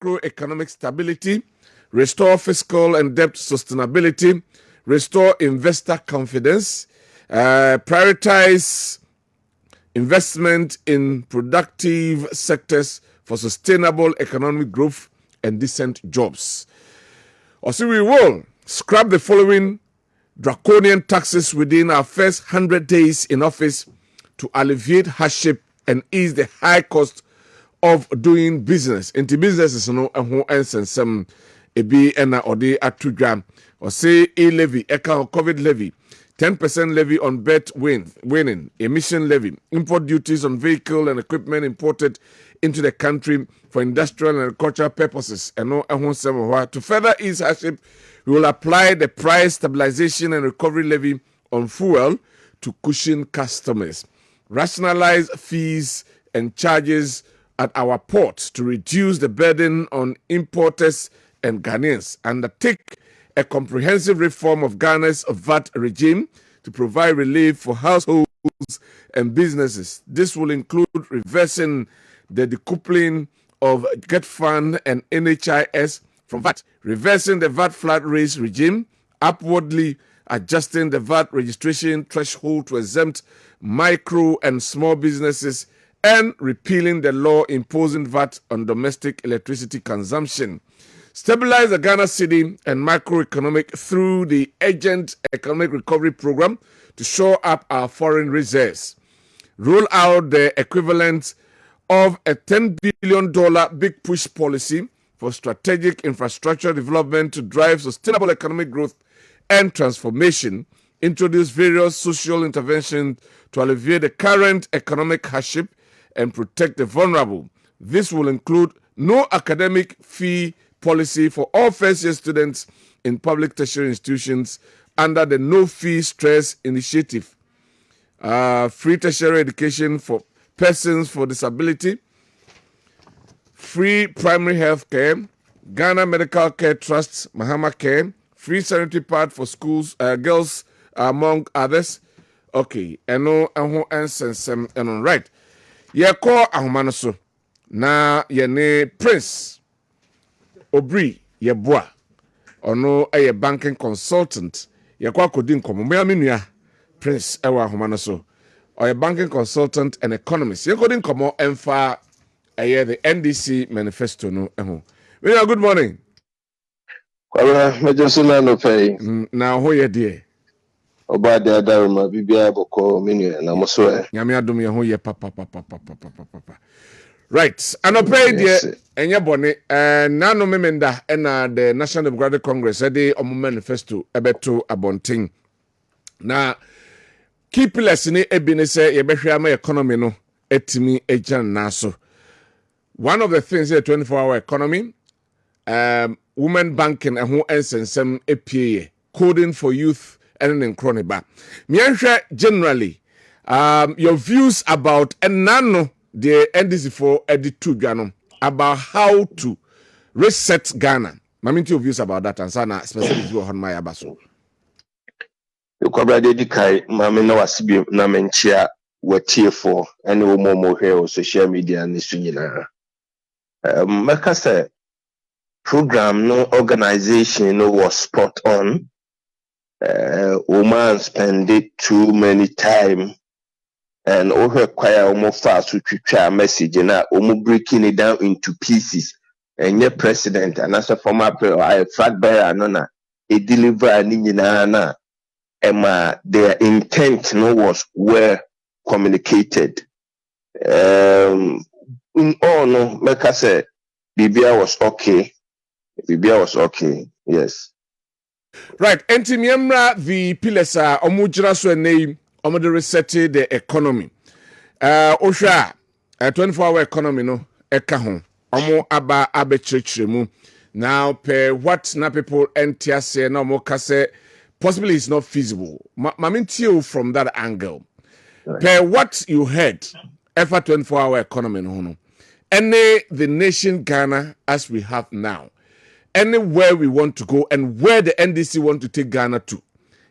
macroeconomic stability, restore fiscal and debt sustainability, restore investor confidence, prioritize investment in productive sectors for sustainable economic growth and decent jobs. Also, we will scrap the following draconian taxes within our first 100 days in office to alleviate hardship and ease the high cost of doing business. Into businesses, and some ebi ena ode atudwa or say levy, COVID levy, 10% levy on bet winning, emission levy, import duties on vehicle and equipment imported into the country for industrial and agricultural purposes. To further ease hardship, we will apply the price stabilization and recovery levy on fuel to cushion customers. Rationalize fees and charges at our ports to reduce the burden on importers and Ghanaians. Undertake a comprehensive reform of Ghana's VAT regime to provide relief for households and businesses. This will include reversing the decoupling of Kessben and NHIS from VAT, reversing the VAT flat rate regime, upwardly adjusting the VAT registration threshold to exempt micro and small businesses, and repealing the law imposing VAT on domestic electricity consumption. Stabilize the Ghana city and macroeconomic through the urgent economic recovery program to shore up our foreign reserves. Roll out the equivalent of a $10 billion big push policy for strategic infrastructure development to drive sustainable economic growth and transformation. Introduce various social interventions to alleviate the current economic hardship and protect the vulnerable. This will include no academic fee policy for all first-year students in public tertiary institutions under the No Fee Stress Initiative. Free tertiary education for persons with disability. Free primary health care. Ghana Medical Care Trust, Mahama Care. Free sanitary pad for schools, girls, among others. Okay, and right. Ye call ahumanoso. Na ye Prince Obri Yeboa ono a banking consultant yakwa kodin komo me Prince ewa ahomano so or a banking consultant and economist yakodin komo emfa the NDC manifesto no eho. Good morning. Kwabena mejosuna no pay. Na ho ye de oba de daruma bibia boko menu na moso e. Nyame adom ye ho ye papa. Right, and I pray dear enye bone nano memenda na the National Democratic Congress the manifesto ebeto abonting. Na key pillars ni ebine say ye behwe ama economy no etimi ejan naso. One of the things the 24-hour economy, women banking and ensensem APA, coding for youth and in Chroniba. Mianhwe generally your views about nano the NDC for editu Ghana about how to reset Ghana. Maminti your views about that and sana specifically on my abaso. You cover the kai mami na wasibi na menchia watie for any more here on social media and this na. Maka say program no organization no was spot on. Woman spend it too many time. And over choir almost fast to prepare message and breaking it down into pieces. And your president and as a former flag bearer nona a deliver na their intent no was well communicated. In all no like I said, Bibia was okay. Yes. Right. Entimiemra the pillars are omujira so name. Omo reset the economy. Osha 24-hour economy no eka ho. Omo aba abechirechiremu. Now per what na people entia say na omo ka say possibly it's not feasible. Maminti from that angle. Right. Per what you heard ever 24-hour economy no. Any the nation Ghana as we have now. Anywhere we want to go and where the NDC want to take Ghana to.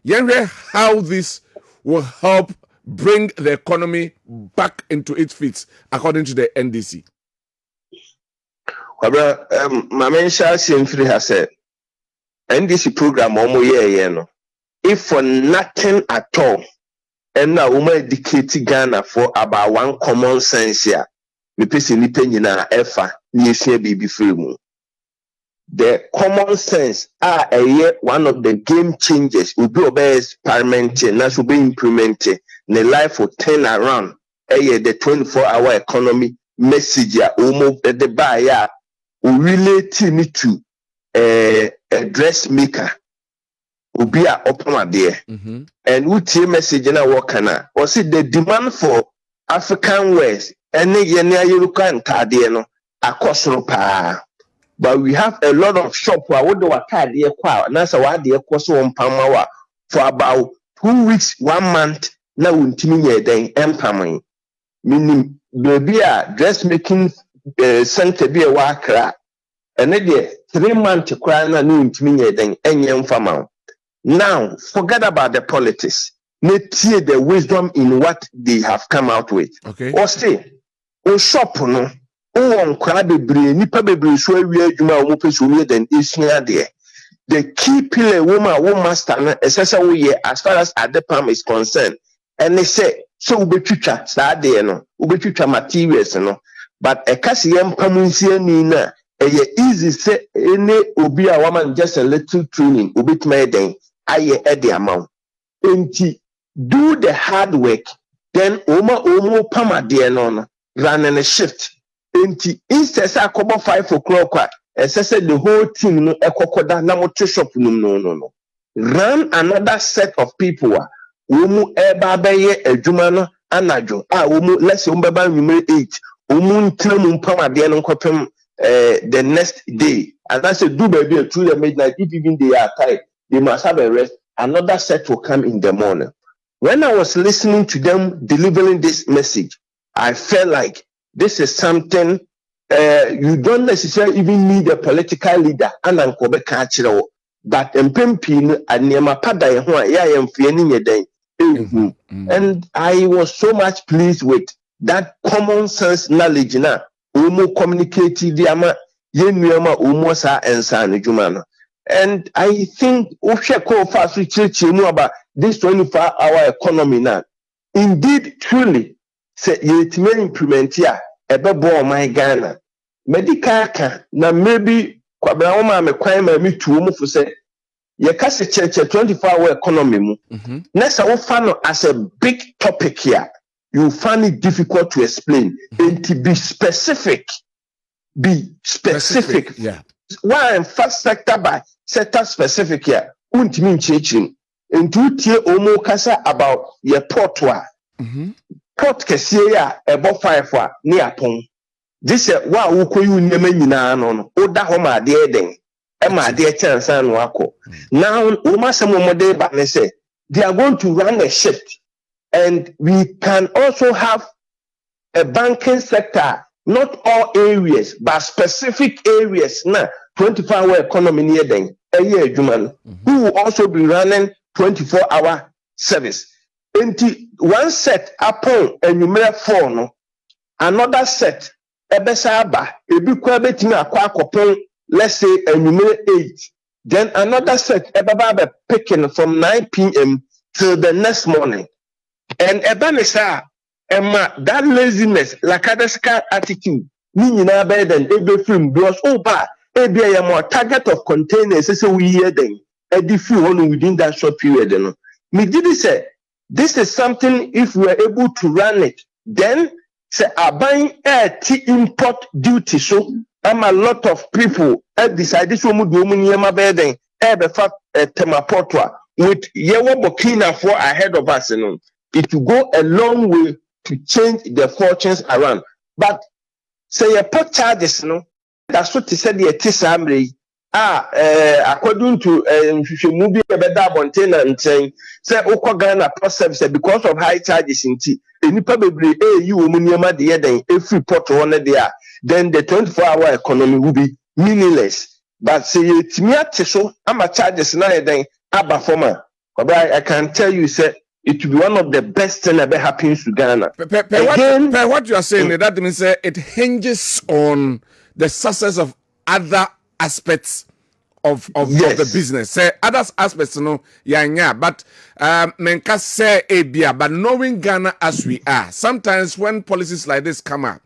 You hear how this will help bring the economy back into its feet, according to the NDC. Kwabena, Mamensha Simfri has said, NDC program no. If for nothing at all, and now we educate Ghana for about one common sense here. Me pesi ni penny na efa ni baby free. The common sense are one of the game changers will be experimenting, that will be implemented. The life will turn around. The 24-hour economy message ya the buyer will relate it to a dressmaker. Will be a open there. And what message in a worker or see the demand for African wares and you can tardiano a cost pa. But we have a lot of shop where we do a card here and that's why they cost 1 pound for about 2 weeks, 1 month. Now we then empire meaning baby a dressmaking center be a worker and then 3 months to cry na no then farmer. Now forget about the politics. Let's see the wisdom in what they have come out with. Okay. Or stay or shop no. Oh, nipa bebre so awie adwuma o mo peso then is here there. The key pillar woman master na esesa we as far as Adepam is concerned. And they say so ubetwitwa saa de no ubetwitwa materials no but e kase yem pamunsie ni na easy say any obi a woman just a little training ubetma den aye e de amount. Enti do the hard work then omo pamade no run in a shift. Instead of 5 o'clock, the whole team no ekokoda na moto shop no. Run another set of people. Umu eba beye adwuma no anajo. Let's say umbeba numero 8. Umu ntram mpama de no kopem the next day. And that's a do baby through the midnight. If even they are tired, they must have a rest. Another set will come in the morning. When I was listening to them delivering this message, I felt like this is something you don't necessarily even need a political leader and but mpempin anema pada and I was so much pleased with that common sense knowledge na umu communicate diama yenuama umu sa ensan jumano. And I think about this 24-hour economy now. Indeed, truly, say yet may implement here ebe my Ghana. Medical can na maybe Kwabena me kwai me to mu for say ye kase church 24-hour economy mu. Nessa we find as a big topic here. You find it difficult to explain and to be specific. Be specific. Yeah. Why first sector by sector specific here. Untimi chechin. Into tie omo kasa about your port wa. Port kesiye ya ebo 5 wa ni apon. This wa ukoyu nyema nyina no. Oda ho ma de den. E ma de chance anu akọ. Now uma semomode ba ne say they are going to run a shift and we can also have a banking sector, not all areas but specific areas na 24-hour economy near den. Who will also be running 24-hour service. One set upon a numeric 4 no, another set ebesaba ebikwa betimi akwa akopon, let's say a numeric 8. Then another set ebaba picking from 9 p.m. till the next morning. And ebanisa emma that laziness lakadaska attitude ni nyina be den ebe film because ebi ya more target of containers say we hear them within that short period. Me did say this is something if we are able to run it, then say buying import duty. So I'm a lot of people decided to move my bedding temapotwa with Yewa Burkina for ahead of us. It will go a long way to change the fortunes around. But say a pot charges, no. That's what he said. The Tisamri, according to movie about Montana and saying, say Ghana post service because of high charges in tea. Any probably you munyama the other every pot one there, then the 24-hour economy will be meaningless. But say it me so I'm a charges now then abba former. But I can tell you, say it will be one of the best thing that happens to Ghana. What you are saying, that means it hinges on the success of other aspects of Yes. the business. Say other aspects, no, yeah, but menka say ebia, but knowing Ghana as we are, sometimes when policies like this come up,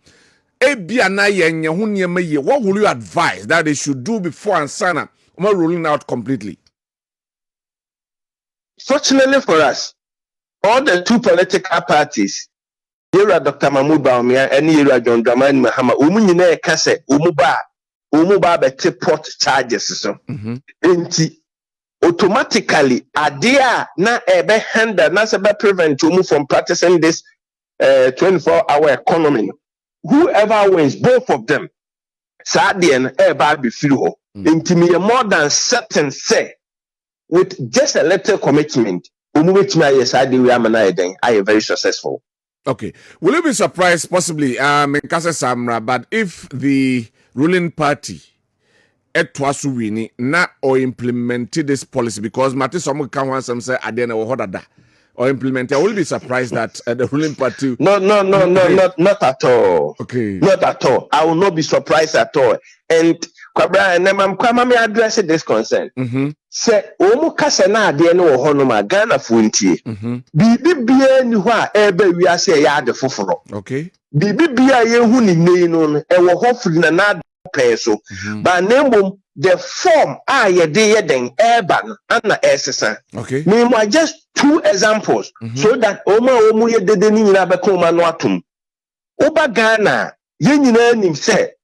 ebia na yenye hunyeme ye, what will you advise that they should do before and sana rolling out completely? Fortunately for us, all the two political parties, Yera Dr. Mahmoud Bawumia and Yera John Dramani Mahama, Umunyine Kase, Umuba bete port charges. So, automatically, Adia na ebe handa na sebe prevent Umu from practicing this 24-hour economy. Whoever wins, both of them, Sadian eba be fluo. Intimi more than certain say. With just a little commitment, I am very successful. Okay. Will you be surprised, possibly, Menkase Samra, but if the ruling party etwasu wini na or implemented this policy, because Mati Somu can want some say Adena or Hodada or implement, I will be surprised that the ruling party. No, not at all. Okay. Not at all. I will not be surprised at all. And Kwabena, and I'm coming address this concern. Say, Omo kasa na ade no wo hono ma Ghana funtie. Bibi bia ni ho a ebe wi ase ya ade foforo. Okay. Bibi bia ye hu ni nei no e wo ho firi na pay so. But nembom the form ye de den eba no ana esesa. Okay. Me just two examples so that omo ye dede ni nyina be ko ma no atom. Oba Ghana ye nyina nim say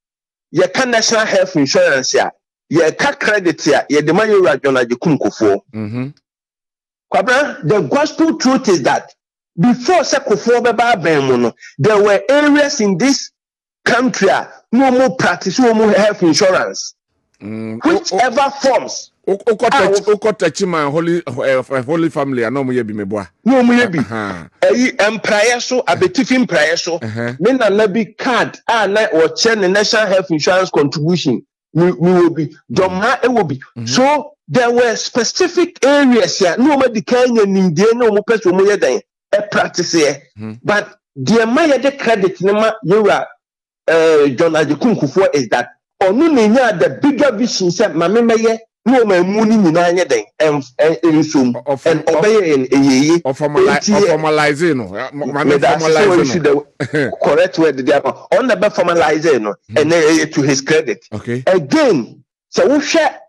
ye can national health insurance ya ye ka credit ya ye de man you John Kofo. Kwabena, the gospel truth is that before Sekofo beba ben there were areas in this country no more practice no more health insurance. Whichever forms. Okotachima holy family no mo ye bi meboa. No mo ye bi. Empire so abetifim prayer so. Me na nabi card na or the national health insurance contribution. We will be Jomha will be. So there were specific areas here. No more the Kenya Nindia, no more person more than a practice here. But the Maya de credit nema Yura John Ajikunku is that or no the bigger vision said Mamma no my money in then and obey in a formalizing correct word on the formalizing and to his credit. Okay. Again, so we share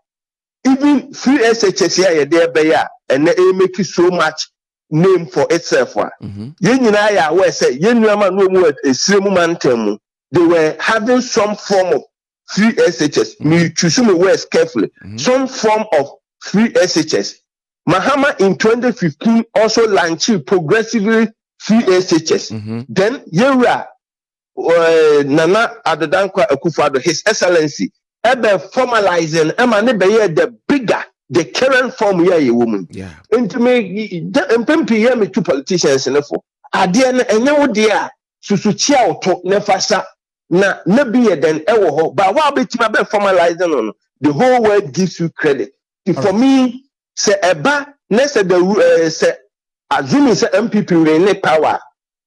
even free SHS here there bear and they make it so much name for itself. They were having some form of free SHS. Me choose my words carefully. Some form of free SHS. Mahama in 2015 also launched progressively free SHS. Then Yera Nana Dankwah Akufo-Addo, His Excellency, ebe formalizing the bigger the current form here a woman. Yeah. And to me, me two politicians in the for. Adiana and now dear Susuchia to nefasa. Na be then ewo but what be formalizing on the whole world gives you credit. For me, say eba next the say assuming say MPP will power.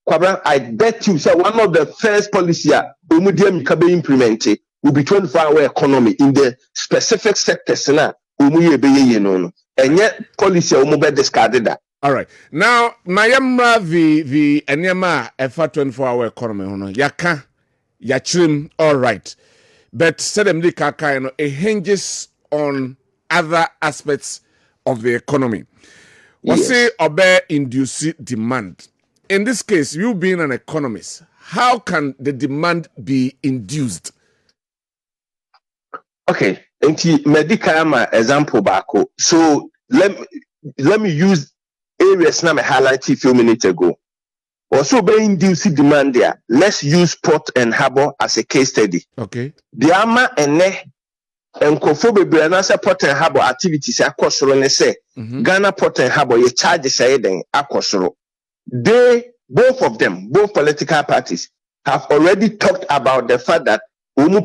Kwabena, I bet you say one of the first policy umudiam kabe implemented will be 24-hour economy in the specific sectors na umuye be ye no. And yet policy umube discarded that. All right. Now, Mayamra the enyama efa 24-hour economy hono. Yaka Yachrim, all right. But Sedemdi Kaka, it hinges on other aspects of the economy. Was say obey induce demand. In this case, you being an economist, how can the demand be induced? Okay, medical example bako. So let me use areas na me highlight a few minutes ago. Also, by inducing demand there, let's use Port and Harbour as a case study. Okay. The ama and Kofobe Branasa Port and Harbour activities are costly. They say Ghana Port and Harbour, you charge say then costly. They both of them, both political parties, have already talked about the fact that umu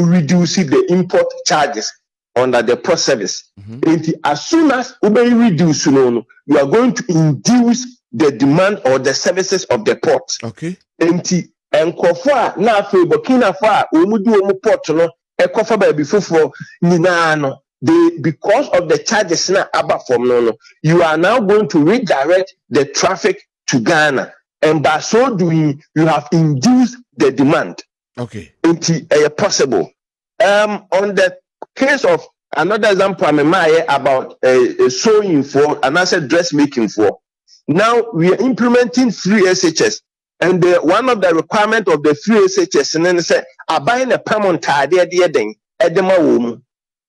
reduce the import charges under the port service. And as soon as we reduce, you are going to induce the demand or the services of the port. Okay. And and Kofa na fe Burkina Faso omudu port no ekofa ba bifofo nyina no they because of the charges na aba from no you are now going to redirect the traffic to Ghana, and by so doing you have induced the demand. Okay, it's possible. On the case of another example about sewing for and I said dressmaking for. Now we are implementing free SHS, and one of the requirements of the free SHS and then say I buying a permanent idea edema womb.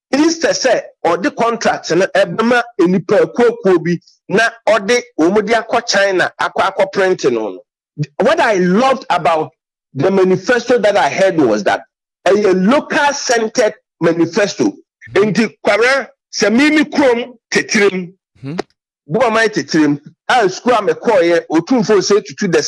Instead say or the contracts and ebema any per kobi na or the umudia China aqua printing on. What I loved about the manifesto that I heard was that a local centered manifesto. Inti kwara samimi krom tetrim. Bua mai tetrim. I school am koye otumfo say to the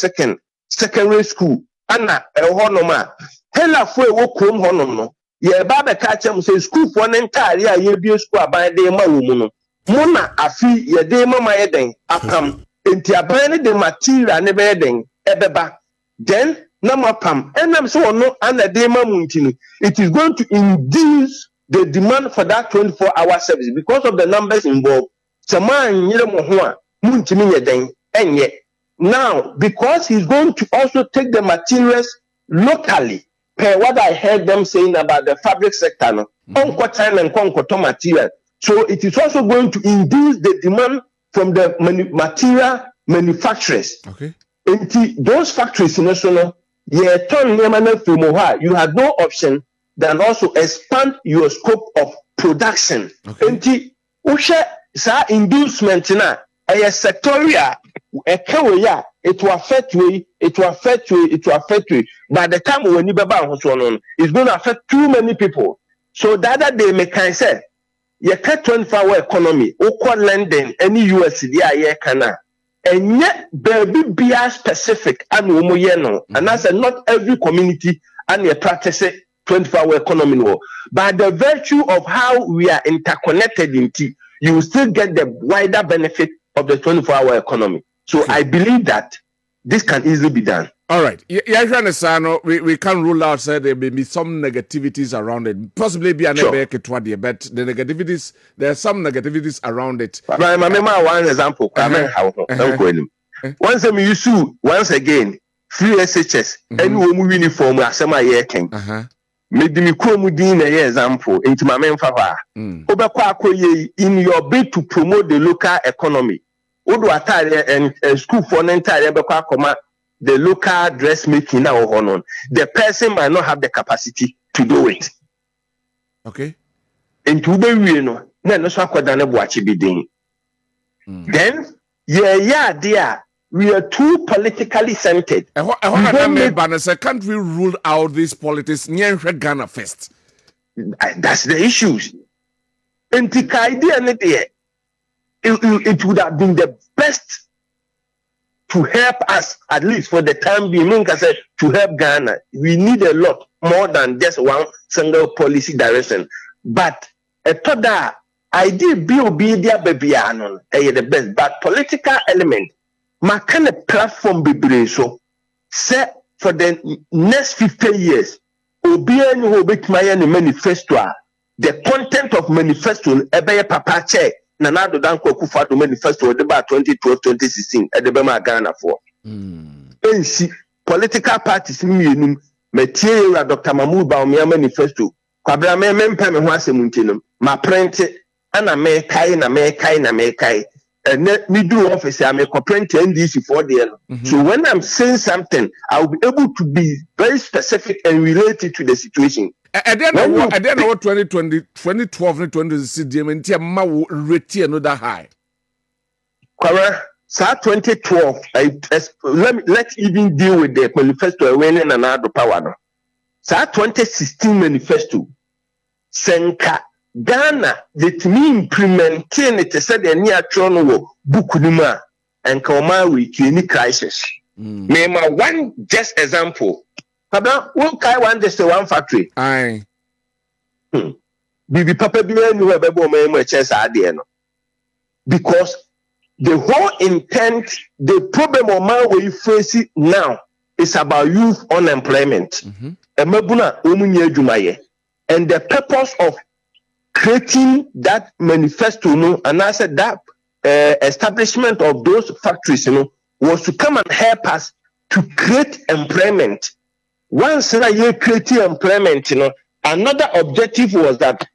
secondary school. Anna honoma. Hela fo e wo krom honom no. Ye ba be ka chem say school for entire ya ye bi school aban de ma wo mu no. Mo na afi ye de ma ye den apam. Inti aban ne de material ne be den ebeba. Then namapam enam so no anadema muntinu. It is going to induce the demand for that 24-hour service because of the numbers involved. Now, because he's going to also take the materials locally, per what I heard them saying about the fabric sector, no, material. So it is also going to induce the demand from the material manufacturers. Okay. Into those factories in national, you had no option than also expand your scope of production. Okay. Usha sa inducement na a sectorial it will affect you. By the time when you it's going to affect too many people. So the other day me can say you can't 24-hour economy, or London, any USD kana. And yet, baby, be specific and and I said not every community and you practice 24-hour economy. By the virtue of how we are interconnected you will still get the wider benefit of the 24-hour economy. So I believe that this can easily be done. All right. We can't rule out that there may be some negativities around it. Possibly be an but the negativities, there are some negativities around it. One example. Once again, free SHS, any woman uniform, as some year king. Maybe me cromudin a example into my main favor. In your bid to promote the local economy. Odo atare and school for an entire the local dressmaking now on. The person might not have the capacity to do it. Okay. And to be no so then dear, we are too politically centered. Can't we rule out these politics near Ghana first? That's the issues. And the idea it would have been the best to help us, at least for the time being, to help Ghana. We need a lot more than just one single policy direction. But I thought that idea be the best. But political element, my kind of platform be so set for the next 50 years. Manifesto, the content of manifesto, Papa Che. Nanado Dankwah Kufado manifesto about 2012-2016 at the Bema Ghana for. Political parties material Dr. Mahmoud Baumia manifesto. Kwabena Owusu Dankwah ma print and I may kai and let me do office. I may print NDC for the So when I'm saying something, I'll be able to be very specific and related to the situation. I don't know what 2012 and 2016 rate another high. Sa 2012, let's even deal with the manifesto winning another power. Sa 2016 manifesto, Senka Ghana, that me implementing it said the near Trono Bukunuma and Kaumari any crisis. Name one just example. Papa, one just one factory. Aye. Bibi Papa because the whole intent, the problem of man we face it now is about youth unemployment. And the purpose of creating that manifesto, and I said that establishment of those factories, was to come and help us to create employment. Once you create employment, another objective was that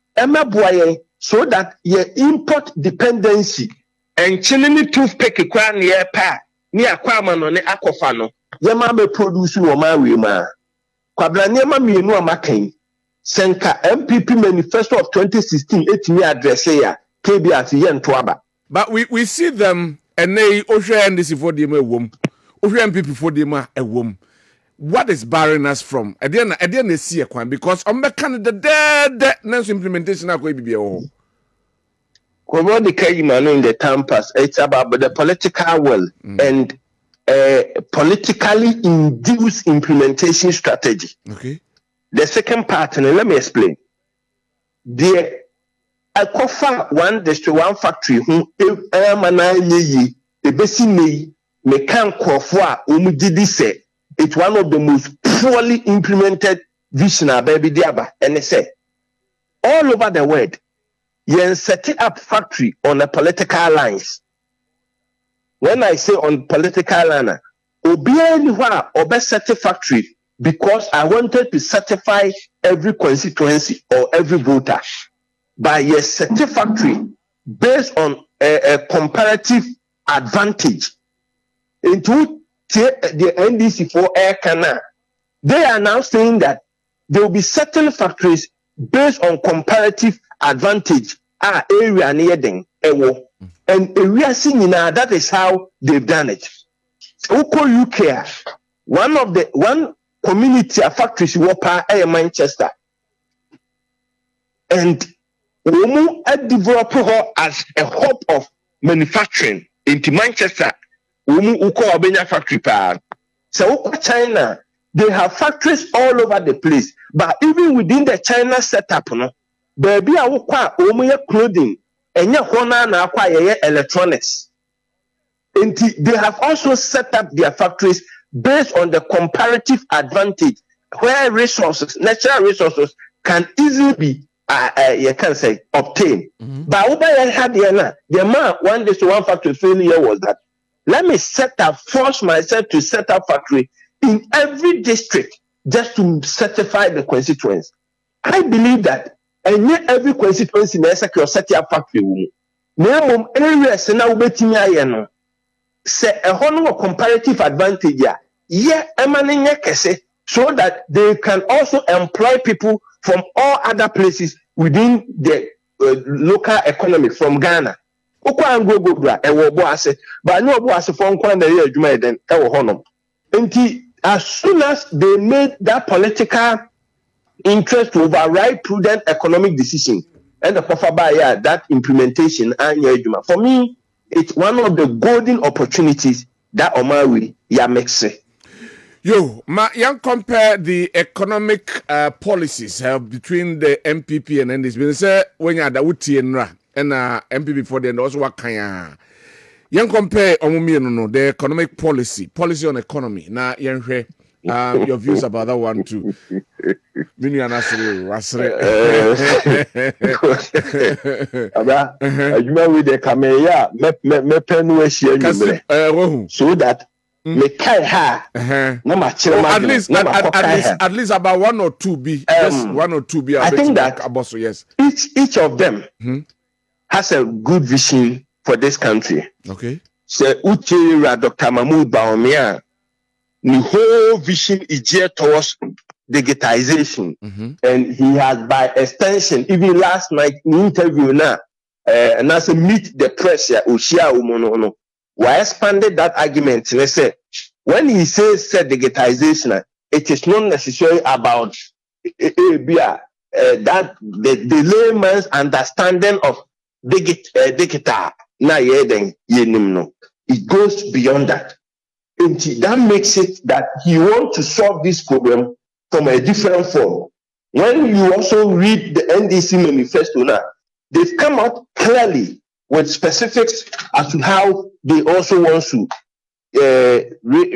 so that your import dependency and chilling toothpick near pa near Kwamano ne Akofano, Yama be produce Woma Wima. Kwabena Mienu Maakye. Senka MPP manifesto of 2016 etimi address here KBRT yen toaba. But we see them and they Osha NDC for them a womb. Osha MPP for them a womb. What is barring us from? I didn't see a coin because on the Canada dead implementation of KBBO. What the Kayman in the campus, it's about the political will and politically induced implementation strategy. Okay. The second part, and let me explain. The Akofa one district, one factory, who it's one of the most poorly implemented vision baby diaba. And they say all over the world, you're setting up factory on the political lines. When I say on political line, Obianwa Obe set a factory because I wanted to certify every constituency or every voter by a satisfactory based on a comparative advantage. Into the NDC for Air Canal, they are now saying that there will be certain factories based on comparative advantage. Area near them, and area seeing now that is how they've done it. Oko UK, one community of factories were Manchester, and we develop her as a hub of manufacturing into Manchester. Kwabena factory pa. So China, they have factories all over the place, but even within the China setup, baby, clothing and electronics. And they have also set up their factories based on the comparative advantage where resources, natural resources, can easily be obtained. But the man one day to one factory failure was that let me force myself to set up factory in every district just to certify the constituents. I believe that and yet every constituency in secure set up factory. Minimum areas now waiting say a honor comparative advantage so that they can also employ people from all other places within the local economy from Ghana. But I know as soon as they made that political interest to override prudent economic decisions and the that implementation, for me, it's one of the golden opportunities that Omari makes. Young compare the economic policies between the MPP and NDC. When you're the and MPP for the end also what kind young compare the economic policy on economy. Now, your views about that one too. So that at least about one or two be just one or two be. I think that yes, each of them has a good vision for this country. Okay. So Dr. Mahmoud Bawumia, the whole vision is geared towards digitization, and he has, by extension, even last night in interview now, and as a meet the press here, we expanded that argument. And I said, when he says digitization, it is not necessarily about that the layman's understanding of digital. It goes beyond that. And that makes it that he wants to solve this problem from a different form. When you also read the NDC manifesto now, they've come out clearly with specifics as to how they also want to reset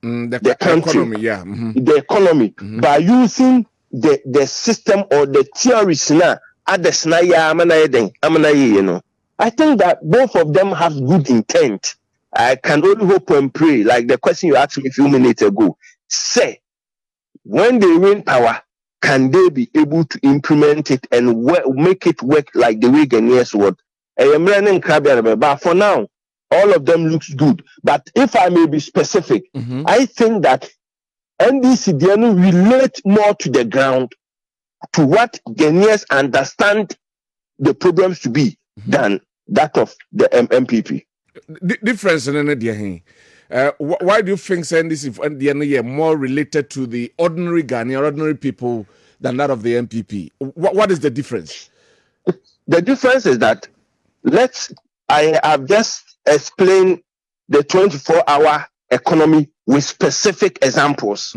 the country, economy, yeah. the economy by using the system or the theories now. I think that both of them have good intent. I can only hope and pray, like the question you asked me a few minutes ago. Say, when they win power, can they be able to implement it and make it work like the way Ghanaians would? But for now, all of them looks good. But if I may be specific, I think that NDC relate more to the ground, to what Ghanaians understand the problems to be than that of the MPP. Difference in the why do you think NDC more related to the ordinary Ghanaian, ordinary people than that of the MPP? What is the difference? The difference is that I have just explained the 24-hour economy with specific examples.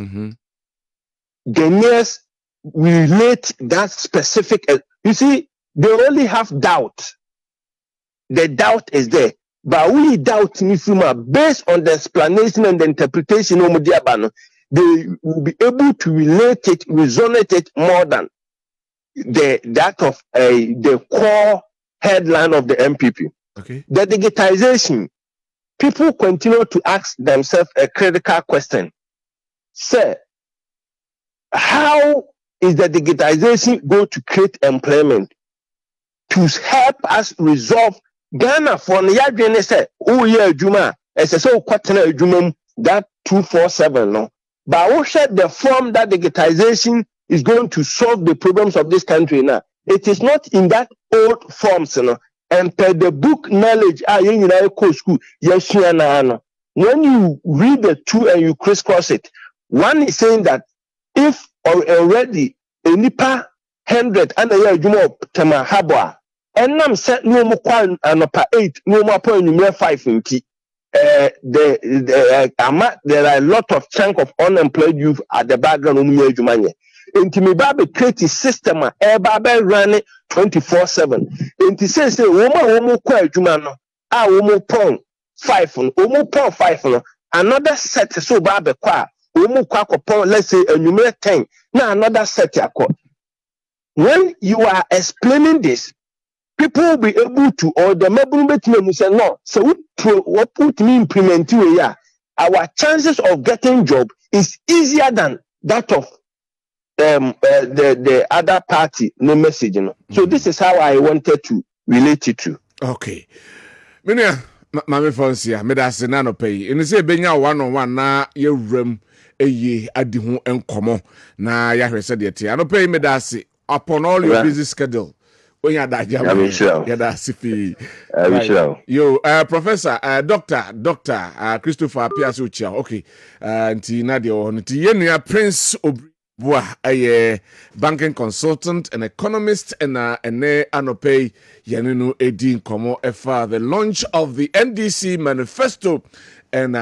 Ghanaians relate that specific. You see, they only have doubt. The doubt is there. But we doubt based on the explanation and the interpretation they will be able to relate it, resonate it more than that of the core headline of the MPP. Okay. The digitization, people continue to ask themselves a critical question. Sir, how is the digitization going to create employment to help us resolve Ghana for the say, oh yeah, Juma, as so quaternary Juma that 247 no. But who said the form that digitization is going to solve the problems of this country now? It is not in that old forms, you know. And per the book knowledge, school, yes, when you read the two and you crisscross it, one is saying that if already a nipa 100 and a year Juma Tama Habwa. And I'm set no more quan and upper 8, no more point in 5 in key. There are a lot of chunk of unemployed youth at the background of Jumanya. Intimi Baby create a system, Baby running 24/7. Inti says, woman, kwa Jumano, woman pong 5 on, woman pong 5 on, another set so Baby qua, woman quack upon, let's say, a numerous 10, now another set. When you are explaining this, people will be able to, or the member say no. So what put me implement here? Our chances of getting job is easier than that of the other party. No message, you know. So this is how I wanted to relate it to. Okay, Minia, Mami Fonsia, Medasi Nano Pay. And you say Benya 1-on-1 na ye room ye adihu enkomo na ya said yet. I no pay Medasi upon all your busy schedule. When you're that job, you're that sippy. Yo, Professor, Doctor, Christopher Piasucha. Okay, Tina Dio, Tienia Prince Obua, a banking consultant, an economist, and Anope Yaninu Edin Komo Efa, the launch of the NDC manifesto, and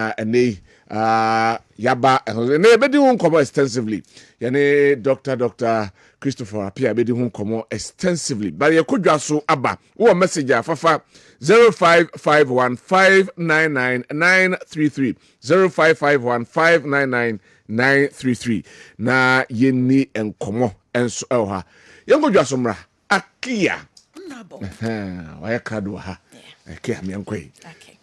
Yaba, and Bedi won't come extensively. Yane Doctor Christopher appear bedi hun komo extensively. But you could just so abba. Or message fafa 0551599933 0551599933 na yeni enkomo enso elha. Yango just somra akia. Nabo. Waya kadu ha. Akia mi yankoi. Okay.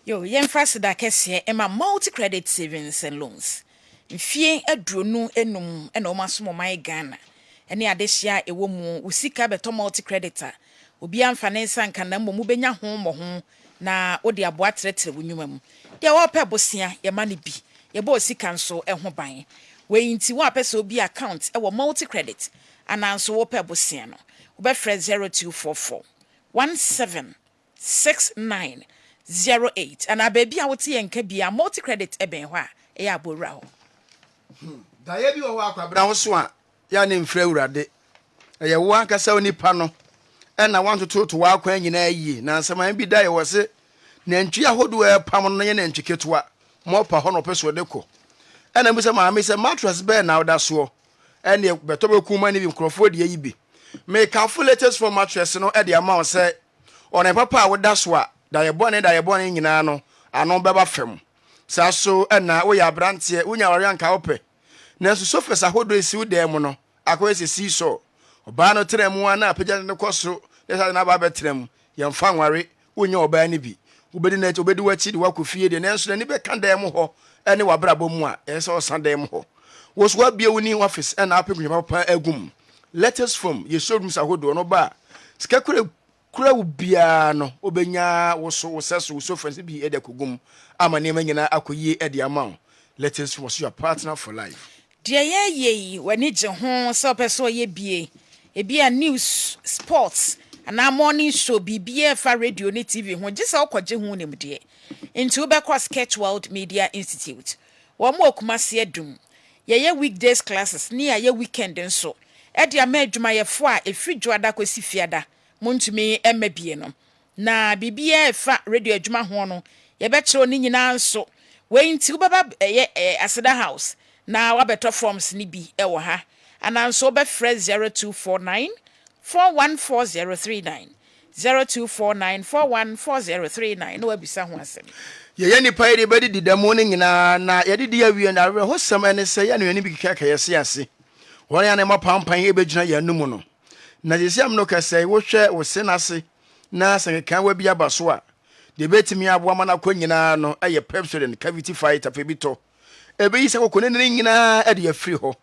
Yo, yemfas da kese ema multi-credit savings and loans. Mfie adronu enum ena omasomo mai Ghana. Ene adehia ewo mu usika beto multi-creditor. Obi amfa ne nsanka na mmom benya ho mo na odi aboa tretre wunwuma mu. Dia wo pe bosia ye ma ne bi. Ye bo osika nso ho ban. We nti wo apese obi account e wo multi-credit. Ananso wo pe bosia no. Wo be frɛ 0244 176908 ana baby a wote yenka bia multi-credit eben ho a e ya borura ho. Da ye bi wo Kwabena Owusu a ya ne mfra urade ye wo ankasa onipa no na wantoto to wa akwan nyina yi na nsema bi da ye wo se nantwi ahodo e pam no ye nantwi ketua mo pa ho no peso de ko na bi se ma me se mattress be na oda so ne beto be kuma ne bi nkrofo de yi bi me ka full latest for mattress no e de ama o se ona papa a woda so a da ye bone nyina no ano beba fam sa so na wo ya brante wo nya ware anka ope na so sofes ahodo esi wo dem no akwa esi so oba no trem ana apagya ne koso ne na ba betrem ye mfa nware wo nya oba ne bi obedi na obedi wachi de wakofie de nanso na ni be kan dem ho ene wabrabo mu a ese osan dem ho wo so abie woni office na apagya papa agum letters from ye showroom ahodo no ba sika kura ubia no obenya wo seso wo friends bi e de kogum ama ne manyina akoyi e de amount letters was your partner for life deɛ yɛyɛ wani gye ho sɛ ɔpɛ sɛ ɔyɛ bie ebia news sports ana morning show bibia fa radio ne tv ho gye sɛ ɔkɔgye ho nim deɛ nti wobɛkɔ sketch world media institute wɔn mo akumase adum yɛyɛ weekdays classes ne yɛyɛ weekend nso ɛde ama adwumayɛfo a ɛfiri dwoada kɔsi fiada montumi ɛma bie no na bibia fa radio adwuma ho no yɛbɛkyerɛw ne nyinaa nso wei nti wobɛba aseda house na wabeto forms ni bi ewo ha ananso be fresh 0249 414039 0249 414039 no wabisa ho asem ye nipa ide bedi didamo ne nyina na ye didi awie na ho sem ene se ye no ni bi keka yesi ase won ya na mapampan e begina ya numu no na yesiam no kase wo hwe wo se na se na se kan wa bi abaso a de betimi abo amana kwa nyina no eye pepsodent cavity fighter pe bito ebe yi se kokone ne nyina e de afiri ho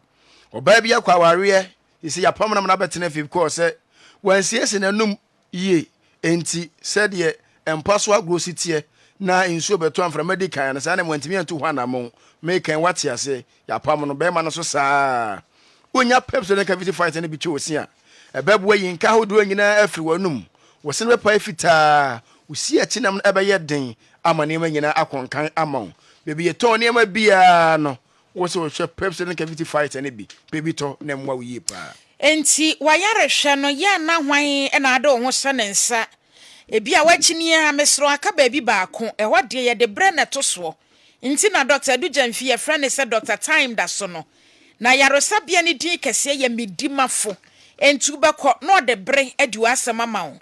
oba bia kwa aware isi ya pamna na betene fi ko se wansiese nanum yie enti se de empaso agrositie na insuo beto amfra medical na sa na mwantimi antu hwa na mo mekan wate ase ya pam no be ma no so saa onya pepsodent cavity fighter ne bi che osia ebebo yi nka hodo nyina afiri wanum wosen be pa fitaa usi atinam ebe ye den ama ne nyina akonkan amon bebi yeton ne ma bia no wo se wo hwe pepsodent cavity fighter ne bi bebi to ne mwa wo yi pa enti wayare hwe no ya na hwan na ade wo ho hye ne nsa ebi a wachini a mesro aka baabi baako ehwo de ye de bre ne to so enti na Dr. Dujamfi ye friend se Dr. Time da so no na yarosa bia ne din kese ye medimafo entu beko no de bre adi wasema ma wo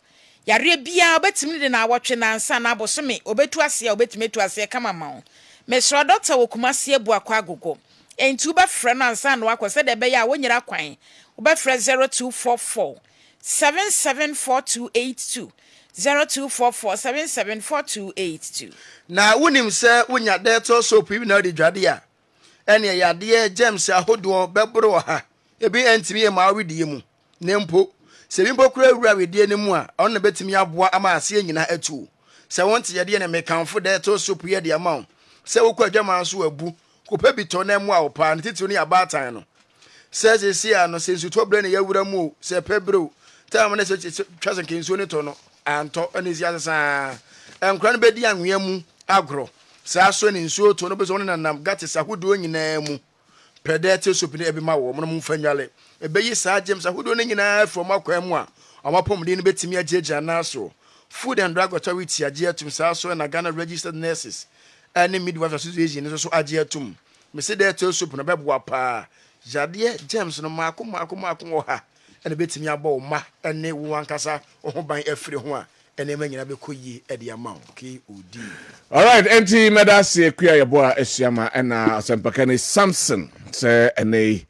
yare bia obetimi de na awotwe na nsa na abosome obetu ase a obetimi tu ase kama ma wo mesro Dr. Wokumase abu akwa agogo entu ba frɛ no ansa na wakɔ sɛ de be ya wonyira kwan obɛfrɛ 0244 774282 0244774282 na wonim se wonya deto soap bi na de dwade a ene ya de James ahodo bebro ha ebi entimi ye ma wedie mu nempo se bi mpokura wura wedie ne mu a on betimi aboa ama ase nyina atu se wonte ye de ne mekanfo deto soap ye de ama se wokɔ adwama so abu kopa bi to na mu a opa ne titiri ne abatan no se se ano se nsuto bre ne ya wura mu se pebro tam ne se twase kenso ne to no anto anezi asasa enkra no bedi anwea mu agro sa so ne nsuo to no bezo ne nanam gatis ahodo nyina mu predate sopi ne ebima wo mo mfanwale ebeyi sa James ahodo ne nyina from akwa mu a omapomde ne betimi agyeagya na so Food and Drug Authority agye atum sa so na Ghana Registered Nurses and Midwives Association ne so agye atum me se de to sopi no beboa pa jade James no mako wo ha ene betimi abo ma ene wo ankasa ho ban afiri ho a ene manyina be koyi e de ama okay odi all right enti medase akua yeboa asiama ena asempakane Samson se ene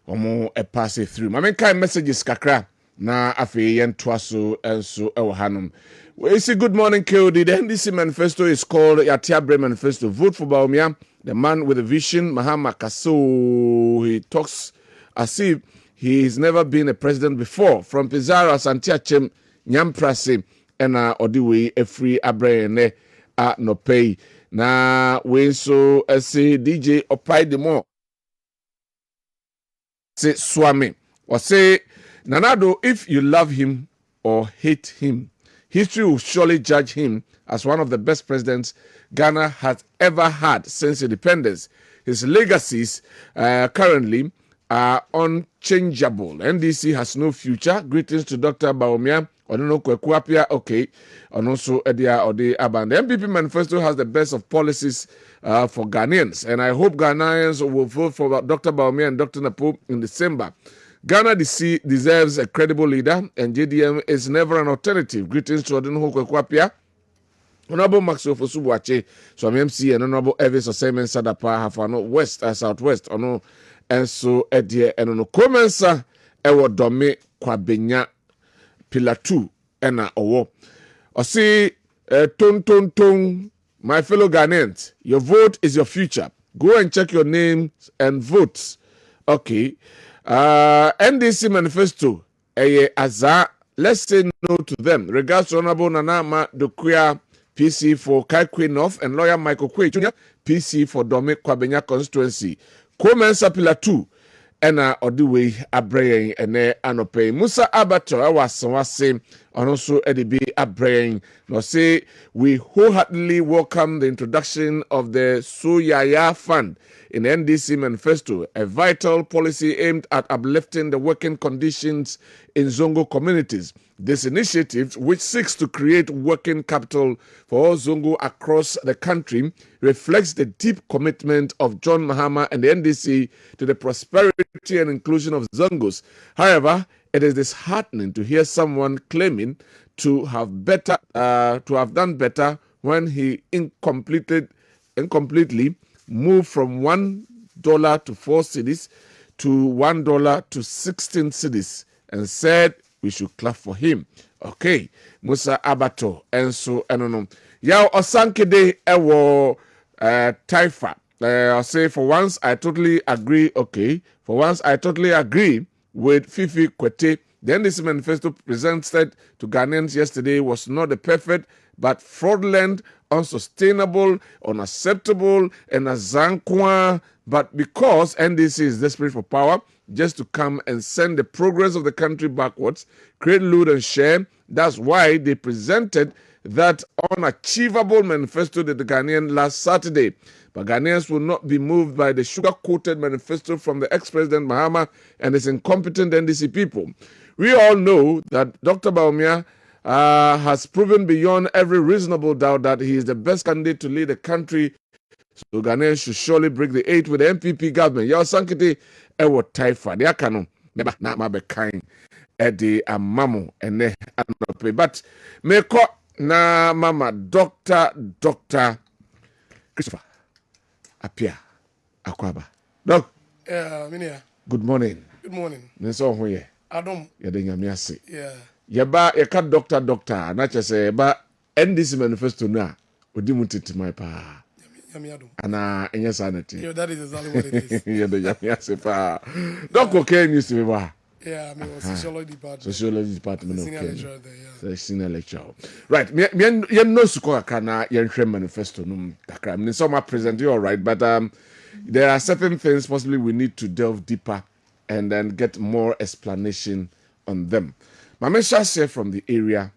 omo e pass through ma men kind messages kakra na afi yentoa so enso e wo hanom we say good morning KOD. The NDC manifesto is called Yatiabre Manifesto. Vote for Bawumia, the man with a vision. Mahama Kaso, he talks as if he's never been a president before. From Pizarro, Santiachem, Nyamprase, and Odiwe, a free Abrene, no pay. Na, we so say DJ Opai de Mo. Say Swami, or say Nanado, if you love him or hate him, history will surely judge him as one of the best presidents Ghana has ever had since independence. His legacies currently are unchangeable. NDC has no future. Greetings to Dr. Bawumia. Onono Kwekuapia, okay. And also Edia Ode Aban. The MPP manifesto has the best of policies for Ghanaians. And I hope Ghanaians will vote for Dr. Bawumia and Dr. Napo in December. Ghana deserves a credible leader, and JDM is never an alternative. Greetings to Onono Kwekuapia. Honorable Maxwell Fosubuache, so MC and Honorable Elvis Osemen Sadapa have West, Southwest, ono, and so Eddie and ono Komensa, Ewo Dome, Kwabena Pillar 2, Ena Owo. Osi, ton, my fellow Ghanaians, your vote is your future. Go and check your names and votes. Okay. NDC manifesto, Aza, let's say no to them. Regards to Honorable Nanama Dokuya, PC for Kaikwe North, and lawyer Michael Kwe Jr., PC for Dome Kwabena constituency. Komensa Pillar 2, Ena Odiwe Abraying, Ene Anope. Musa Abato, Awasawase, and also Edibi Abraying. No say, we wholeheartedly welcome the introduction of the Suyaya Fund in NDC manifesto, a vital policy aimed at uplifting the working conditions in Zongo communities. This initiative, which seeks to create working capital for all Zongo across the country, reflects the deep commitment of John Mahama and the NDC to the prosperity and inclusion of Zongos. However, it is disheartening to hear someone claiming to have done better when he incompletely moved from $1 to 4 cedis to $1 to 16 cedis and said we should clap for him. Okay, Musa Abato, Enso Enono. Yao Osankede Ewo Taifa. I'll say for once I totally agree. Okay, for once I totally agree with Fifi Kwete. The NDC manifesto presented to Ghanaians yesterday was not the perfect but fraudulent, unsustainable, unacceptable, and a Dankwah. But because NDC is desperate for power, just to come and send the progress of the country backwards, create, loot, and share, that's why they presented that unachievable manifesto to the Ghanaian last Saturday. But Ghanaians will not be moved by the sugar-coated manifesto from the ex-president Mahama and his incompetent NDC people. We all know that Dr. Bawumia has proven beyond every reasonable doubt that he is the best candidate to lead the country. So Ghanaians should surely break the 8 with the MPP government. Yaw sankiti ewo taifa. They akano neba na mabe kain edi amamu ene anope. But meko na mama Dr. Christopher Apia Akwaba. Doc. Minia. Good morning. Good morning. Nenso ho ye. Adam. Yede nyame ase. Yeah. Yeba yeka doctor na chese yeba NDC manifesto na odi mutitimai pa. Ana enye sanity. Yeah, that is exactly what it is. Yede nyame ase pa. Doc okay news to me ba. Yeah, I mean, sociology department. Sociology department. Senior lecturer there, yeah. Senior lecturer. Right. Me no suko akana yenhwe manifesto num kakra. Me some present you all right, but there are certain things possibly we need to delve deeper and then get more explanation on them. Mamesha say from the area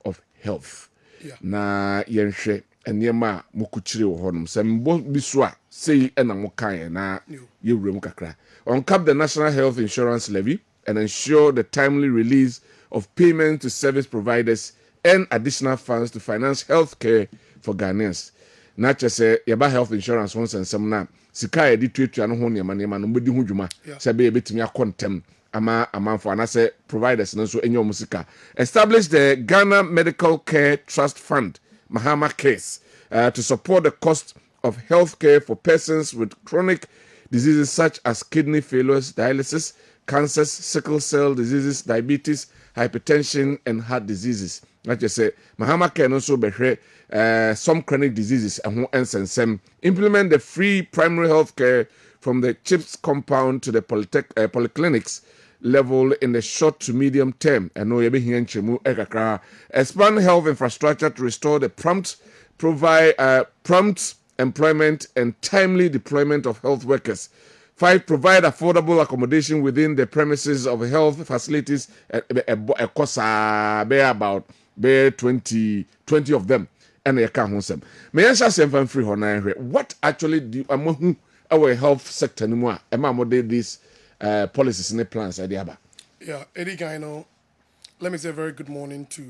of health. Yeah. Na yenhwe enema mukuchire wo honum. Sembo biswa sei ena mokan na yewrem kakra. Uncap the National Health Insurance Levy and ensure the timely release of payments to service providers and additional funds to finance health care for Ghanaians. Not just say yaba health insurance once and some na sika edi tuetua no ho niam no mbedi ho dwuma se be betimi akontem ama for anase providers no so enyo musika. Establish the Ghana Medical Care Trust Fund Mahama case to support the cost of health care for persons with chronic diseases such as kidney failures, dialysis, cancers, sickle cell diseases, diabetes, hypertension, and heart diseases. Like you say, Mahama can also be some chronic diseases and implement the free primary health care from the CHIPS compound to the polyclinics level in the short to medium term. And no expand health infrastructure to restore the prompt employment and timely deployment of health workers. 5, provide affordable accommodation within the premises of health facilities. About 20 of them. And they can't hold them. May I say something free on what actually do our health sector anymore? These policies and plans? Yeah, Eddie, I know. Let me say a very good morning to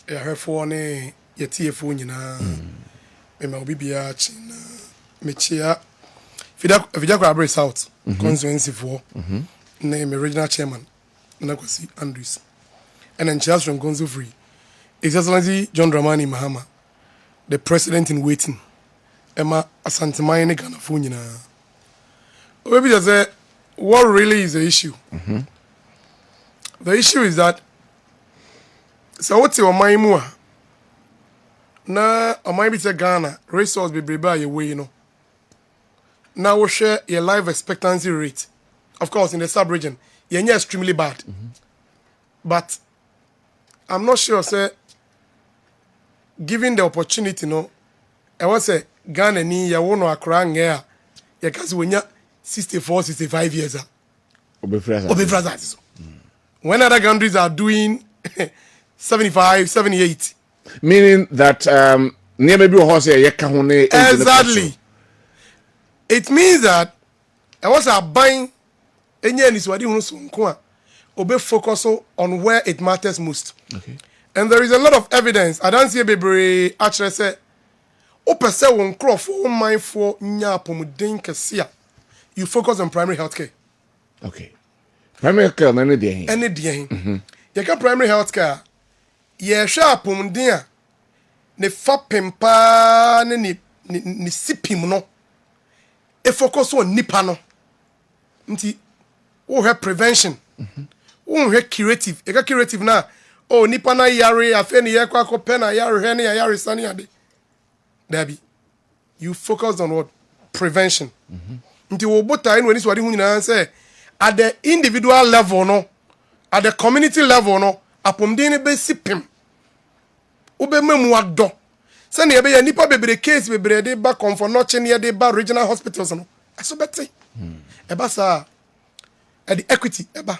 her phone, your TFO, you know, my BBH, Michia. Fidako Abre South, constituency 4, name regional chairman, Nakwasi Andrews. And then Charles from Gonzo Free. His Excellency John Dramani Mahama, the president in waiting. Emma Asanteman ne Ghana fo nyina. Maybe just say what really is the issue? The issue is that so what's your mind mu a na ɔman bi sɛ Ghana resource bebrebe a yɛwɔ yi no na wohwɛ your life expectancy rate, of course in the sub-region yɛnyɛ extremely bad, but I'm not sure say given the opportunity no ɛwɔ sɛ Ghana ni yɛwɔ no akora ngɛ a yɛka sɛ wɔnya 64-65 years a obɛfira asase so when other countries are doing 75-78. Meaning that near be horse exactly. It means that I was buying any niswadi hunu obe focus on where it matters most. Okay. And there is a lot of evidence. I don't see a baby actually say ope se won crop for mind for nya pomuden kese. You focus on primary health care. Okay. Primary health care any dey. Any dey. You can primary health care. Ye hwa pomuden a ne fa pempa ne ni sipim no e focus on nipa no nti wo hwe prevention wo hwe curative e ka curative na o nipa na yare afa ne ye kwa akopɛ na yare hwe ne yare sane ade dabi you focus on what prevention nti wo botai no ani so ade hu nyina say at the individual level no at the community level no apomden ne be sipim ube memu ado se ne be ya nipa bebre case bebre de ba comfort no che ne de ba regional hospitals no aso bete eba sa e the equity eba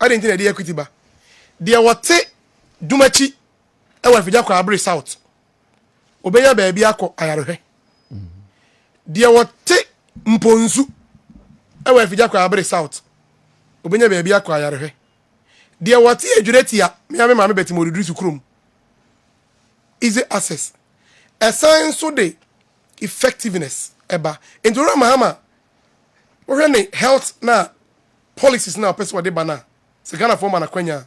ade ntin de equity ba de wote dumachi e wa fija kwa abre south obeya ba bia akọ ayarehwe de wote mponzu e wa fija kwa abre south obenya ba bia akọ ayarehwe de wote edwuretia me ma me beti mo reduce krom easy access assign so the effectiveness eba endura mahama we ne health na policies na person de bana se Ghana form na kwanya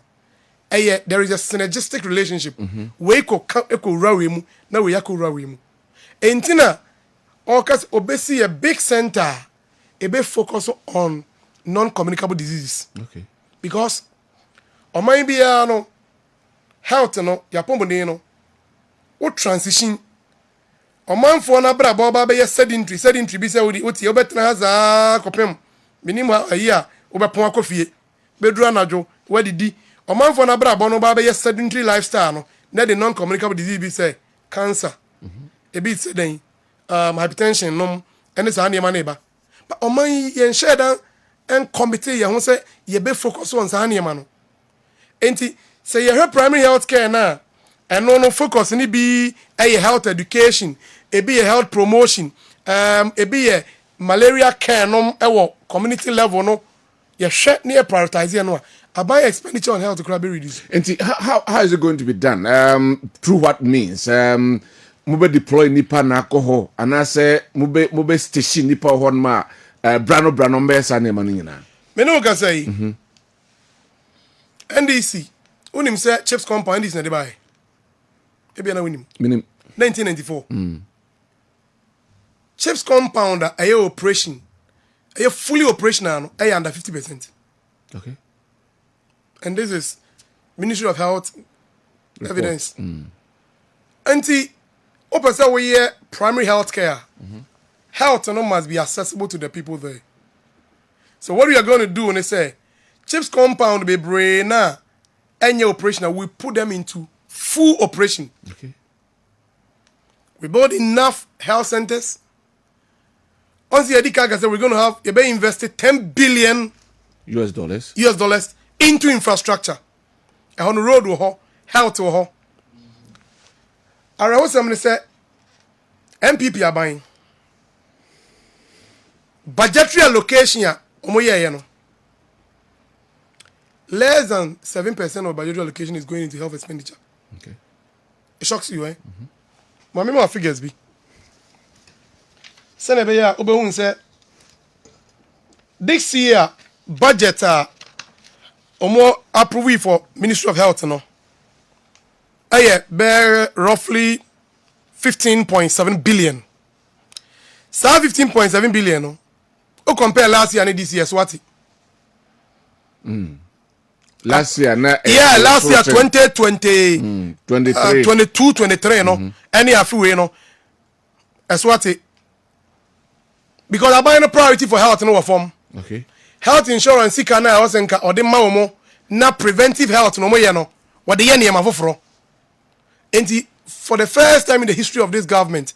there is a synergistic relationship we ko rawe mu na we yakọ rawe mu entina okas obesi a big center e be focus on non-communicable diseases. Okay. Because oman bia no health no yapombo no o transition omanfo na bra ba be sedentary bi se wo tie obetena haza kopem minim ayi a obepon akofie bedura najo wadidi omanfo na bra no ba be sedentary lifestyle no na the non-communicable disease bi say cancer e bi se den hypertension nom ene sa na ma ba but oman yen share dan en committee ye ho say ye be focus on sa na ma no enti say ye primary health care na eno no focus ni bi health education e be health promotion e be malaria care no e community level no ye hwe na prioritize no about expenditure on health could be reduced. And how is it going to be done? Through what means? Mube deploy nipa na alcohol and I say mube station nipa hon ma brano mbe sa ne manu nyina. Me no ka say NDC unim say chips compound is na dey buy. E bia na winim. Minim 1994. Chips compound a operation. A fully operational no under 50%. Okay. And this is Ministry of Health evidence. Anti opesa we here primary health care. Health no must be accessible to the people there. So what we are going to do when they say chips compound be brain na any operation, we put them into full operation. Okay. We build enough health centers. Once the Edika said we're going to have invested $10 billion US dollars into infrastructure. On the road to health to her. I was somebody say MPP are buying. Budgetary allocation no. Less than 7% of budgetary allocation is going into health expenditure. Okay. It shocks you, eh? My memory figures be. Senebeya Obehun say this year budget omo approve for Ministry of Health no. Aye, bear roughly 15.7 billion. So 15.7 billion no. O compare last year and this year what? Last year, last year 2020 23. 22 23 no. Any afu no. As what it because I buy no priority for health no form. Okay. Health insurance ka na o senka o de ma wo na preventive health no mo ye no. What the ye na foforo. And for the first time in the history of this government,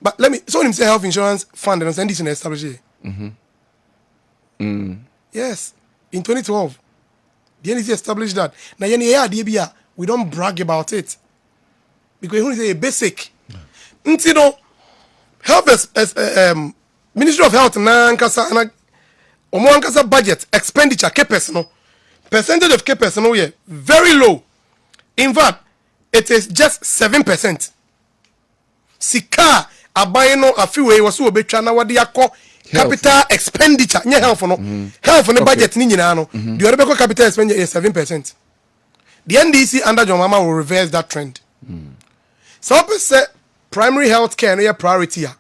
but let me so him say health insurance fund and send this in establish it. Yes, in 2012, the NDC established that. Now we don't brag about it because we say basic. You know, health Ministry of Health na ankasa budget expenditure KPS no percentage of KPS no here very low. In fact, it is just 7%. Sika abaye no afiwe wasu obetwa na wade akọ capital expenditure nye health no health no budget ni nyina no the other beko capital expenditure is 7%. The NDC under John Mama will reverse that trend. So say primary health care no priority a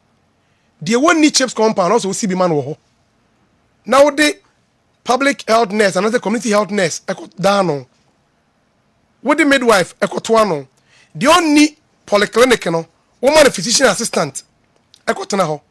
the one need chips compound also see be man wo ho now the public health nurse and the community health nurse eko down no with the midwife eko no the only polyclinic no woman physician assistant ekotena ho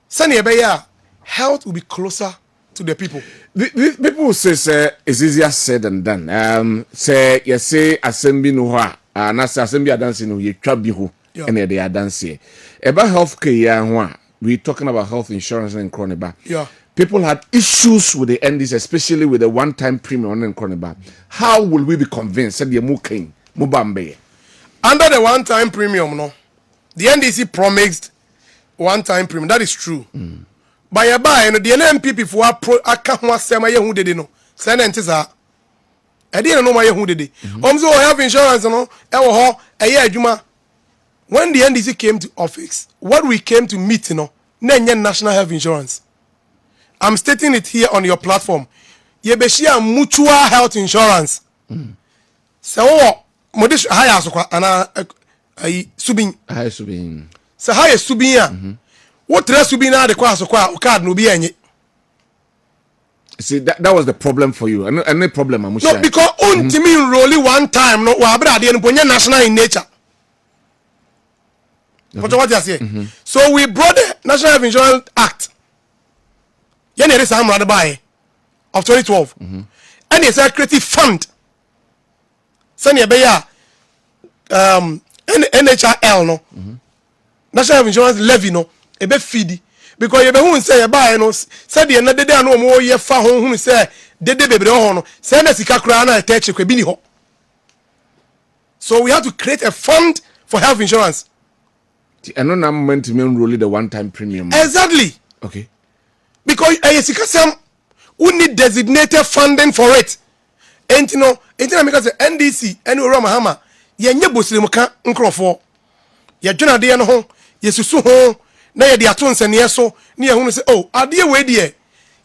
sani ebeya health will be closer to the people. The people say it's easier said than done. Say you say assembly no ha na say assembly adanse no ye twa bi ho and they adanse about healthcare ya ho we talking about health insurance and chronic. Yeah. People had issues with the NDC, especially with the one-time premium and chronic. How will we be convinced that the muking mubambe under the one-time premium no the NDC promised one-time premium. That is true. By a buy, no, the NMPP for aka ho asema ye hu dede no. Say na ntisa. E dey no ma ye hu dede. So health insurance no e wo ho eye adwuma. When the NDC came to office, what we came to meet no, na nye national health insurance. I'm stating it here on your platform. Ye be share mutual health insurance. So modish haya asokwa ana ai subin. High subin. So haya subin a what rest subin na de kwa asokwa card no bi enye. See that was the problem for you. Any problem amusha. No, because untimi enroll one time no wa abra de no ponye national in nature. What you say? So we brought the National Health Insurance Act. Yeah, there is some rather by of 2012. And it's a creative fund. Sanya beya NHRL no. National Health Insurance levy no e be feed because you be who say buy no say the na dede no mo ye fa ho say dede bebre ho no say na sika kra na attach kwa bi ni ho. So we have to create a fund for health insurance. And no meant to enroll the one-time premium. Exactly. Okay. Because we need designated funding for it. And you know, because the NDC and Mahama, ye nye bosire ka nkrofo. Ye dwena de no ho, ye susu ho, na ye de ato nsane so, na ye hu say oh, ade we de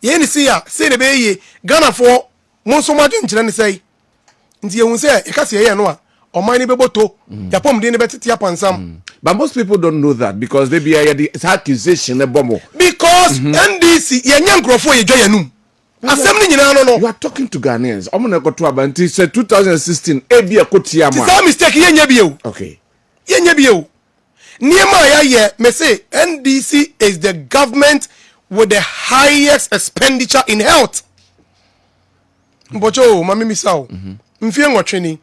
ye ni see ya, say de be ye, Ghana for mo so madwen kire ne say. Nti ye hu say e ka se ye no a, oman ni beboto, yapom de ne betete apansam. But most people don't know that because they be it's accusation because NDC ye nya nkrofo ye dwa yanum. Asem ni nyina no. You are talking to Ghanaians. Omona go to abanti say 2016 ebi ekotia ma. It's a mistake ye nya bi o. Okay. Ye nya bi o. Niema ya ye me say NDC is the government with the highest expenditure in health. Mbocho mami misao. Mfie nwotwe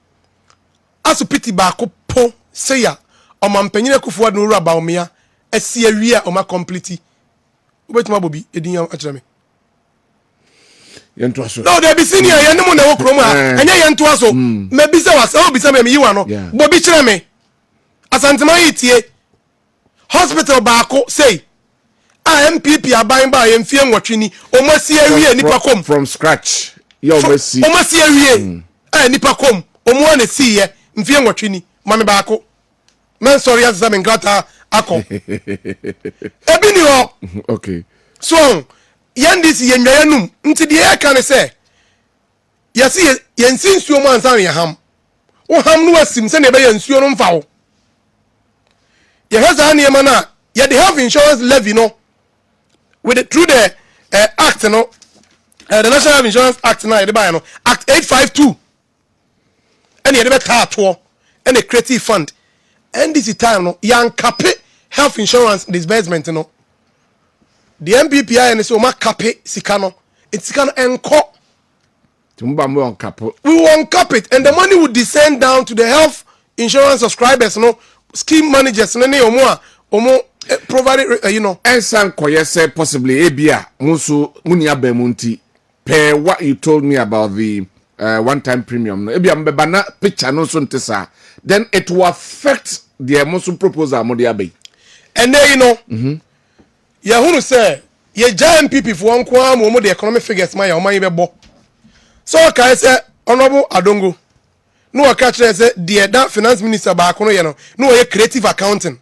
aso piti ba ko po say ya omampanyine kufuwa no wura ba omia esi awia oma complete. Obetuma bobi edin akira me. Yento aso. No, they be senior yenimu na wo krom a. Enye yento aso. Me bi se wasa obi se me yiwa no. Bobi kire me. Asantema yitie. Hospital ba ko say a MPP aban ba ye mfie nwotwe ni omasi awie nipa kom from scratch. Yo omasi. Omasi awie. Nipa kom. Omo na si ye mfie nwotwe ni mame ba ko. Men sorry as them ngata akọ. Ebi ni ho. Okay. So yandisi ye nwanum nti de e kan say yesi ye nsinsuo mo ansan ye ham. Wo ham no asim se na be ye nsuo no mfa wo. You heard that name na. Yeah, the health insurance levy, with it through the act, the National Health Insurance Act now, Act 852. And you never tap and the creative fund. And this is time, young cape health insurance disbursement, The MPPI and so much cape sikano. It's sikano enko. We won't cap it, and the money would descend down to the health insurance subscribers, scheme managers, omo provided, And some say possibly Abia Musu Munia Bemunti per what you told me about the one-time premium. Abia Mbebana picture no suntesa. Then it will affect the Musu proposal Modiabe. And then Yahoo say ye giant people for one kwam the economic figures my bebo. So I say Honorable Adongo. No I catch say the finance minister back no creative accounting.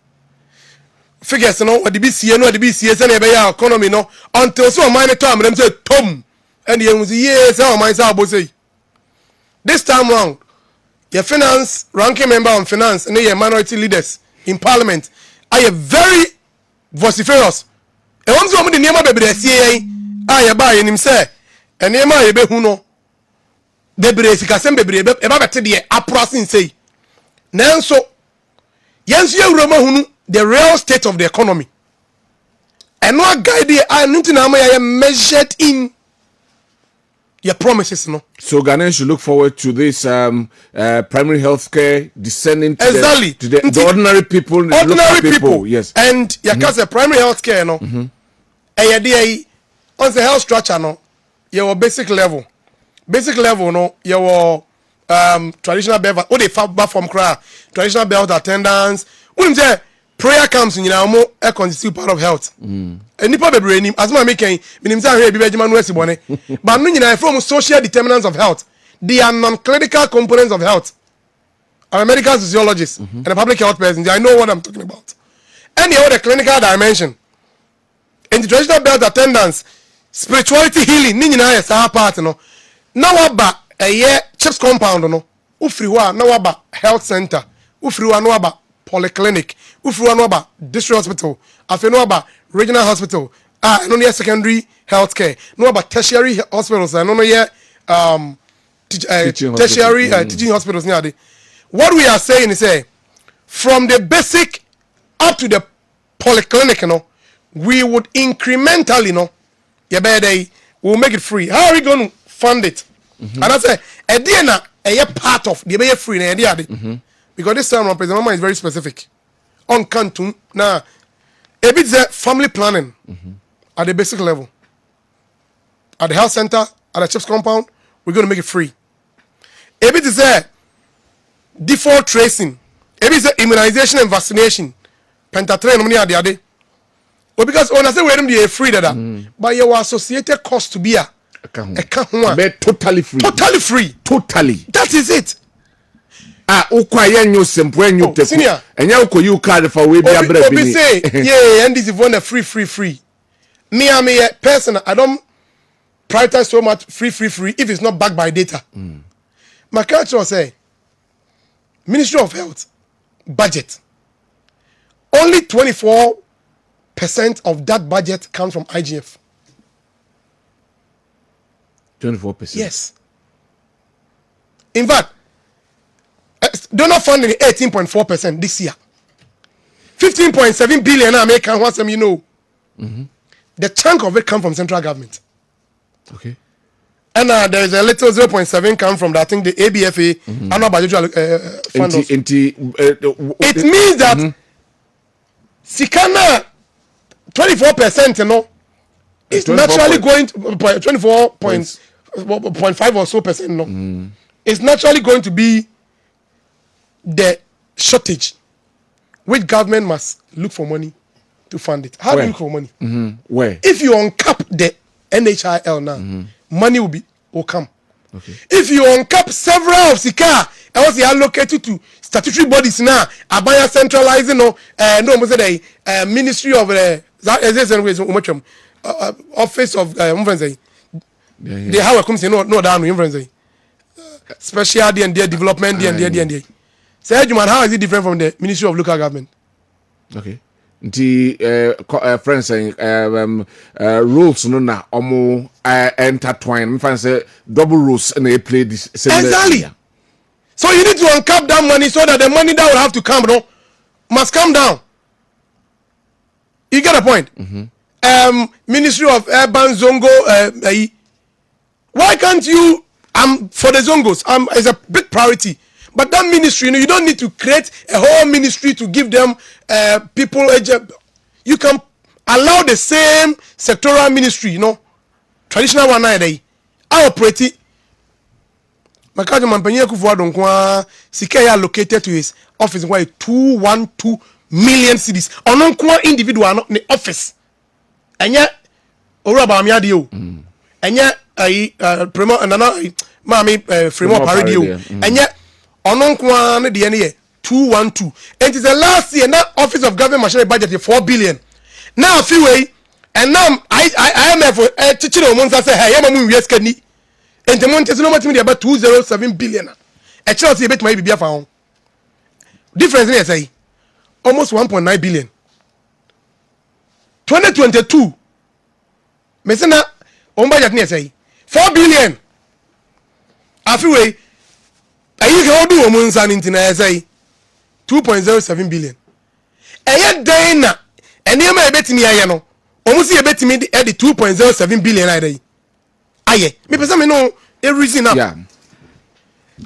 Figures what the BCA no the BCA say be economy until so my time them say tom and the yes how my say this time round your finance ranking member on finance and your minority leaders in parliament are very vociferous and once you the name bebre see I buy him say and name I be hu no bebre sika sem bebre e ba bete de aprosin say nanso yenso yewroma hunu the real state of the economy and no guide I need to measured in your promises So Ghanaians should look forward to this primary health care descending to exactly the ordinary people, ordinary people. Yes. And you can say primary health care and on the health structure your basic level your traditional birth what they from cry traditional birth attendance when say prayer comes in a constitute part of health and nipa bebre nim as ma making minim say here be no esibone but no nyina from social determinants of health they are non-clinical components of health. I'm a medical sociologist and a public health person. I know what I'm talking about. Any other clinical dimension in the traditional birth attendance spirituality healing ni nyina yes our part now aba a chips compound ufiri wa na aba health center ufiri wa no aba polyclinic ufiri wa no aba district hospital afi no aba regional hospital no near secondary health care no aba tertiary hospitals no near tertiary teaching hospitals near. What we are saying is from the basic up to the polyclinic we would incrementally we'll make it free. How are we going to fund it? And I say a part of the be free because this time President Mama is very specific on Canton now. If it's a family planning at the basic level, at the health center, at the chips compound, we're going to make it free. If it is a default tracing, if it's a immunization and vaccination, pentatran money at the other. Well, because when I say we're free that, but your associated cost to be totally free. Totally free. Totally. That is it. Ukwaye nyo sempo enyo teku. Enya ukoyi card for we be abra bi. Obi say, yeah, and this is one free. Me am a person, I don't prioritize so much free if it's not backed by data. My culture say Ministry of Health budget. Only 24% of that budget comes from IGF. 24%. Yes. In fact, donor funding 18.4% this year. 15.7 billion American wants them, The chunk of it comes from central government. Okay. And there is a little 0.7 come from I think the ABFA annual budgetary fund. It means that Sikana 24%, is naturally going to 24.5 or so percent. It's naturally going to be the shortage, which government must look for money to fund it. How do you look for money? Where? If you uncap the NHIL now, money will come. Okay. If you uncap several of Sika, and once they allocated to statutory bodies now, Abaya centralizing Ministry of Office of they how come say no down special and development and say how is it different from the Ministry of Local Government? Okay. Friends saying rules no na omo intertwine. Me say double rules and they play this same. Exactly. So you need to uncap that money so that the money that will have to come, must come down. You get the point? Ministry of Urban Zongo. Why can't you? For the Zongos, it's a big priority. But that ministry, you don't need to create a whole ministry to give them people a job. You can allow the same sectoral ministry, traditional one day. I operate it. Makajo Mampenye Kufuor Dankwah Sike allocated to his office why 212 million cedis. Ononkwa individual no the office. Enye Oraba Amiade o. Enye Primo Mami Fremo Parade o. Enye Ononkwa ne de ne 212. And it is the last year na Office of Government Machinery budget 4 billion. Now few way and now I am for Chichiro Monsa say hey yamamu wieska ni. And the money is no much about 207 billion. A chance you bet my be found. Difference in say almost 1.9 billion. 2022. Mesena on budget near say 4 billion. Afiwe ayi can do omunsan intina say 2.07 billion. Eye dan na enema ebetimi aye no. Omusi ebetimi e the 2.07 billion aye. Aye, me pesa me no a reason up. Yeah.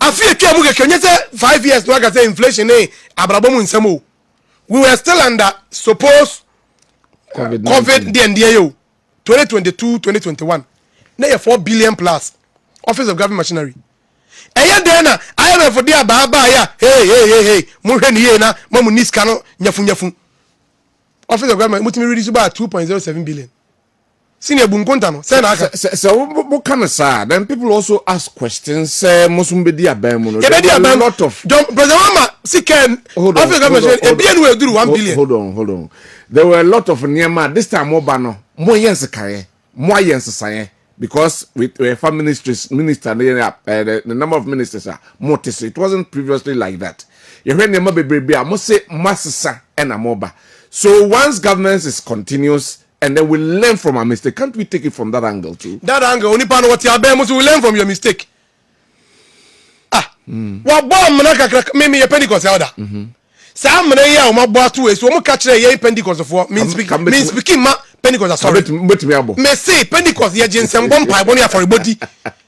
I feel you can say 5 years to say inflation abrabom nsemo. We were still under suppose COVID the 2022 2021. Now 4 billion plus Office of Government Machinery. Eya den na I for dia ba ya hey mo hwe ni ye na mamu niska no nyafu Office of Government mutimi reduce about 2.07 billion. Senior Bunkonta no say na aka so what kind of sad then people also ask questions mosumbedi abemu no there are a lot of President Mama Siken Office of Government ebian we do 1 billion. Hold on there were a lot of nyama this time mo ba no mo yense kaye mo yense saye because with minister the number of ministers are more it wasn't previously like that you hear nyama bebrebe mo say masesa and amoba so once governance is continuous and then we learn from our mistake. Can't we take it from that angle too? That angle, only part of what you are we learn from your mistake. What bomb manaka me Pentecost elder. Sam mena ya my boss too so mo catch ye Pentecost for means speaking ma Pentecost sorry. Me say Pentecost ye jinsem bomb pipe boni for body.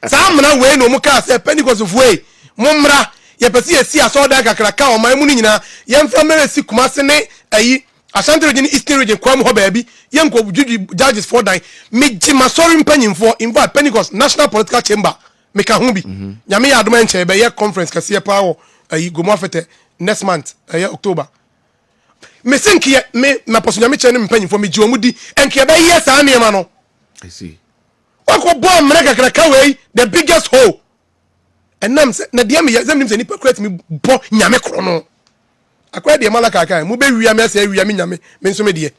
Sam mena we no mo ka say Pentecost of way. Momra ye pese ye si aso da kakraka o man mu ni nyina ye mfa mere si kumase ne ayi Ashanti region, Eastern region, Kwam ho baby, young judges for die. Me Jima sorry penny for invite Pentecost National Political Chamber. Make a humbi. Yami Adman be a conference, Cassia Power, go mafete next month, October. Me think ye me na personally chain penny for me Jomudi and Kiabe yes, Aniamano. I see. Wako bomb Mega Krakaway, the biggest hole. And Nam said, Nadiami, Yazam him hypocrite me bo Yame Chrono. Akwa de malaka kai mu be wia me say wia me nyame me nso me de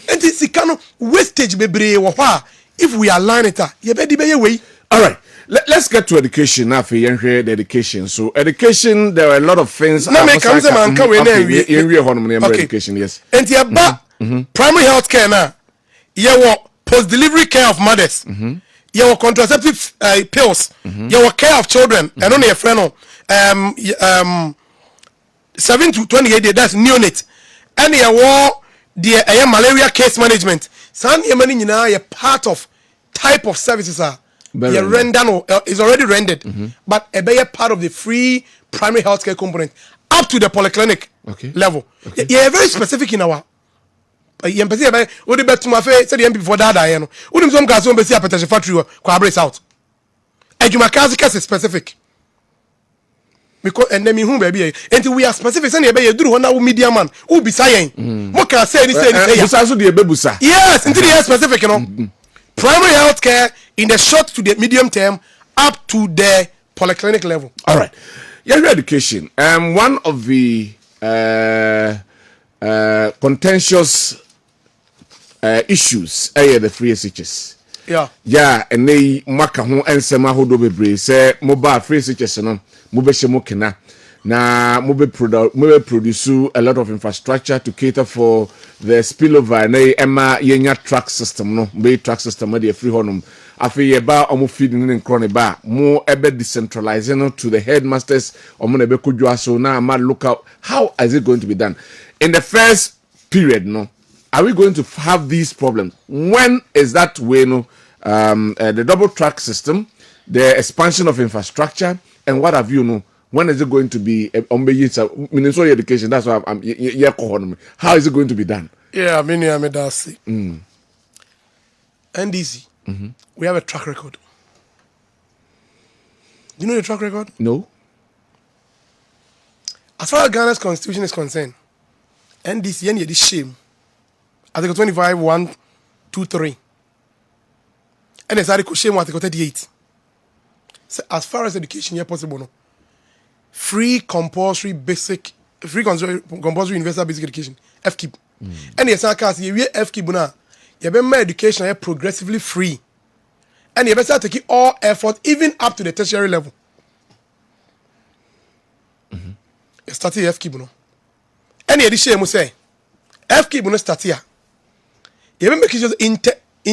enti sika no wastage bebre wo ha if we align it ye be di be ye we. All right, let's get to education now for the education. So education there are a lot of things na me come say man ka we na wi education yes enti aba primary health care na ye wo post delivery care of mothers ye wo contraceptive pills ye wo care of children and on your friend 7 to 28 days, that's neonate. And a war, the malaria case management. Some money a part of type of services are render is already rendered, but a better part of the free primary healthcare component up to the polyclinic level. Okay. Yeah, very specific in our. Yempesi ebe odi betu ma fe se de MP before that I no. Odi mso mka so mbesi apeteshe factory kwa Abre South. Ejuma kazi kase specific. Because and then who baby until we are specific say be duru ho na media man who be saying mo can say say busa so de bebusa yes until they are specific you know primary health care in the short to the medium term up to the polyclinic level. All right, your education one of the contentious issues the free SHS and they maka ho ensema hodo bebre say mobile free SHS no mobeshe mo kena na mobile produce a lot of infrastructure to cater for the spillover na ema yenya track system no be track system dey free honum afi ye ba omo feeding in krone ba mo ebe decentralizing to the headmasters omo na be kodwa so na ma look out how is it going to be done in the first period no are we going to have these problems when is that way no the double track system the expansion of infrastructure and what have you know. When is it going to be Minnesota education? That's why I'm how is it going to be done? Yeah, I mean that's it. NDC, we have a track record. Do you know the track record? No. As far as Ghana's constitution is concerned, NDC, any this shame. Article 25, 1, 2, 3. And it's Article shame Article 38. So as far as education here possible, no. Free compulsory universal basic education FKIP and yes I can see we FKIP na you be my education here progressively free and you better take all effort even up to the tertiary level. You start here FKIP no any edition must say FKIP no start here you be make sure in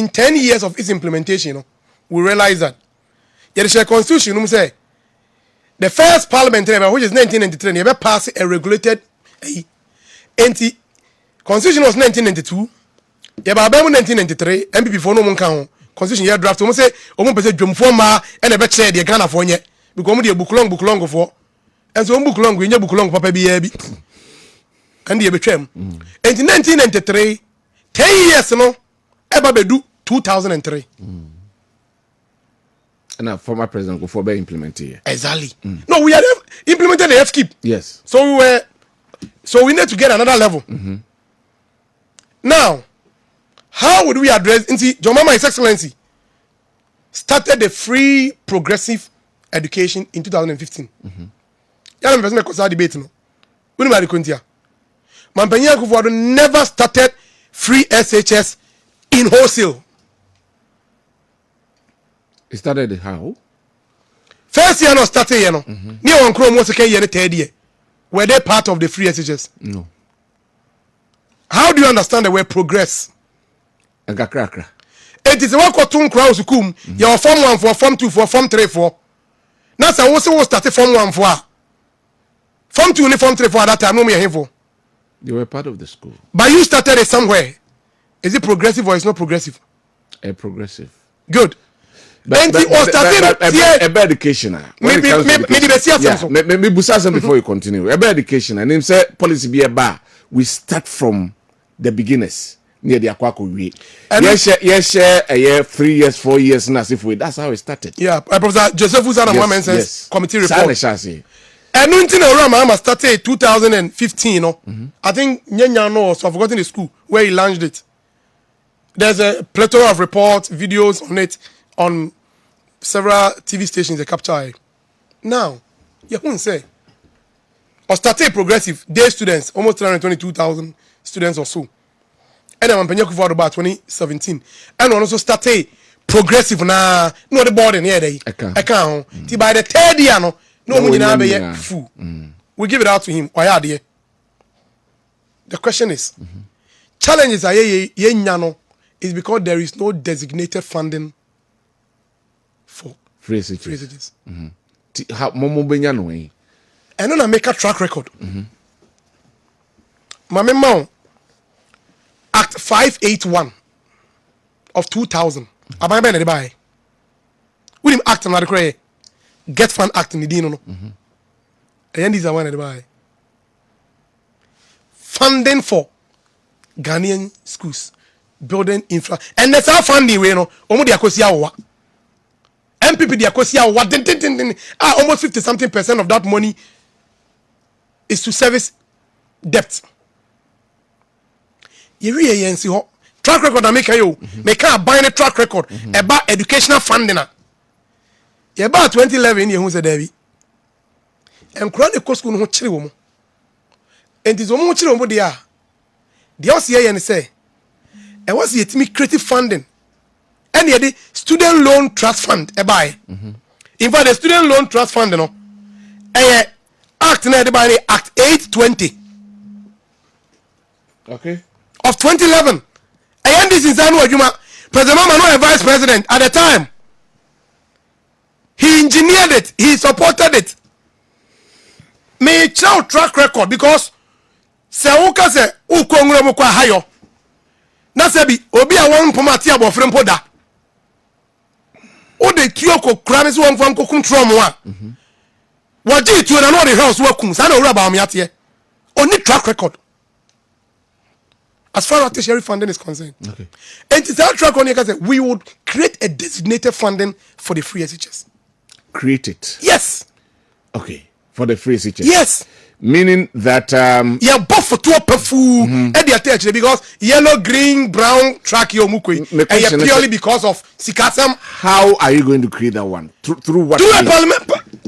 10 years of its implementation you know, we realize that the constitution must say the first parliament, which is 1993, never passed a regulated constitution was 1992. Yeah, but 1993, MPP for no one count. Constitution year draft. We say, "Omo pese drum for ma," and a bet say the Ghana for nye because we book long for, and so book long we nye book long papa be and the betwem. And in 1993, 10 years no, eba bedu 2003. And former president go for be implemented here. Exactly. No, we had implemented the FKIP. Yes. So we need to get another level. Now, how would we address? John Mama, His Excellency, started the free progressive education in 2015. Yeah, I'm going to debate. No, we don't know. Mampanya Akufo-Addo never started free SHS in wholesale. It started how? First year no started year no. Ni one chrome was second year the third year. Were they part of the free SHS? No. How do you understand the word progress? Agakrakra. It is one cartoon crowd sukum. You form 1 for form 2 for form 3 for. Now say also started form 1 for. Form 2 and form 3 for at that time no me here for. You were part of the school. But you started it somewhere. Is it progressive or is not progressive? Progressive. Good. But education. Maybe busa some before you continue. Education and him say policy be a bar. We start from the beginners near the Akwako we. Yes, a year, 3 years, 4 years, and as if we. That's how it started. Yeah, Professor Joseph Uzana Women's committee report. And nothing around Mama started 2015. No, I think Nyanya knows. So I've forgotten the school where he launched it. There's a plethora of reports, videos on it. On several TV stations they capture. Now, you won't say or started progressive day students, almost 322,000 students or so. And then Mampanya Akufo-Addo about 2017. And also started progressive na no the board in here they. I can't. By the third year no money full. We give it out to him. The question is challenges are is because there is no designated funding for free SHS. How Momo Benya no way. And then I make a track record. Mame Mount Act 581 of 2000. Abaya ben de buy. We him act na the Get Fund Act ni dino no. And these are one de buy. Funding for Ghanaian schools, building infra, and that's how funding we no. Omo di akosi awa. MPP di akosi awa. Almost 50-something% of that money is to service debt. You really see how track record I make you make a buy a track record about educational funding. About 2011 you say Debbie. And crown the cost school no chiri wo mo. And this wo chiri wo dia. The OCA and say and what's the creative funding? And the student loan trust fund buy. In fact the student loan trust fund no act act na de by Act 820 Okay. of 2011. And this is President Mama no vice president at the time. He engineered it, he supported it. May chow track record because se woka se ukongro mo kwa hayo. Na se bi obi a won pomati abofre mpoda. O de tuoko kra ne so won fam kokum tro mo a. Waji tuo na no de house wakum. Sa na owura ba omiate. Oni track record. As far as tertiary funding is concerned. Okay. And it's our track on here, we would create a designated funding for the free SHS. Create it. Yes. Okay. For the free SHS. Yes. Meaning that Yeah, both for two perfu and the attention because yellow, green, brown track your mukwe. And purely because of Sikasam. how are you going to create that one? Through what? Through a parliament,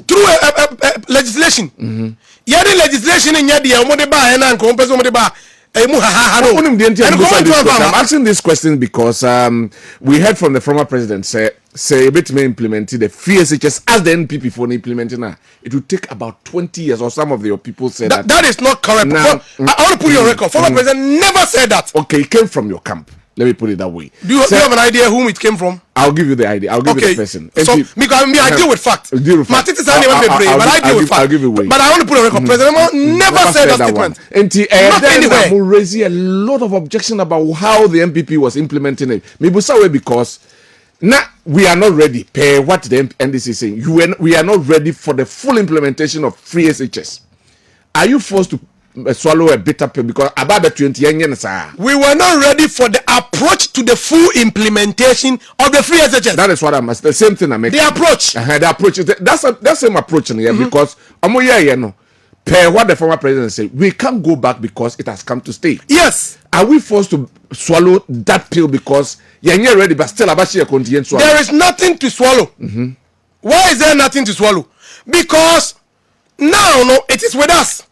through a legislation. Yeah, the legislation in Yadia, Modeba and Uncle Pesomodeba. I'm asking this question because we heard from the former president say a bit may implement the free SHS as the NPP for implementing now. It will take about 20 years, or some of your people say that. That is not correct. Now, I want to put your record. Former president never said that. Okay, it came from your camp. Let me put it that way. Do you have an idea whom it came from? I'll give you the idea. I'll give you the person. So, because I deal with facts. But I deal with facts. I'll give you way. But I want to put a record. President never said that statement. Not anywhere. I'm raising a lot of objection about how the MPP was implementing it. Maybe so because now we are not ready. Pay what the NDC is saying. We are not ready for the full implementation of free SHS. Are you forced to swallow a bitter pill because about the 20 years we were not ready for the approach to the full implementation of the free SHS. That is what I'm the same thing I make. The approach. The approach is that's same approach in here because per what the former president said, we can't go back because it has come to stay. Yes. Are we forced to swallow that pill because you're not ready but still about your contingent swallow? There is nothing to swallow. Why is there nothing to swallow? Because now it is with us.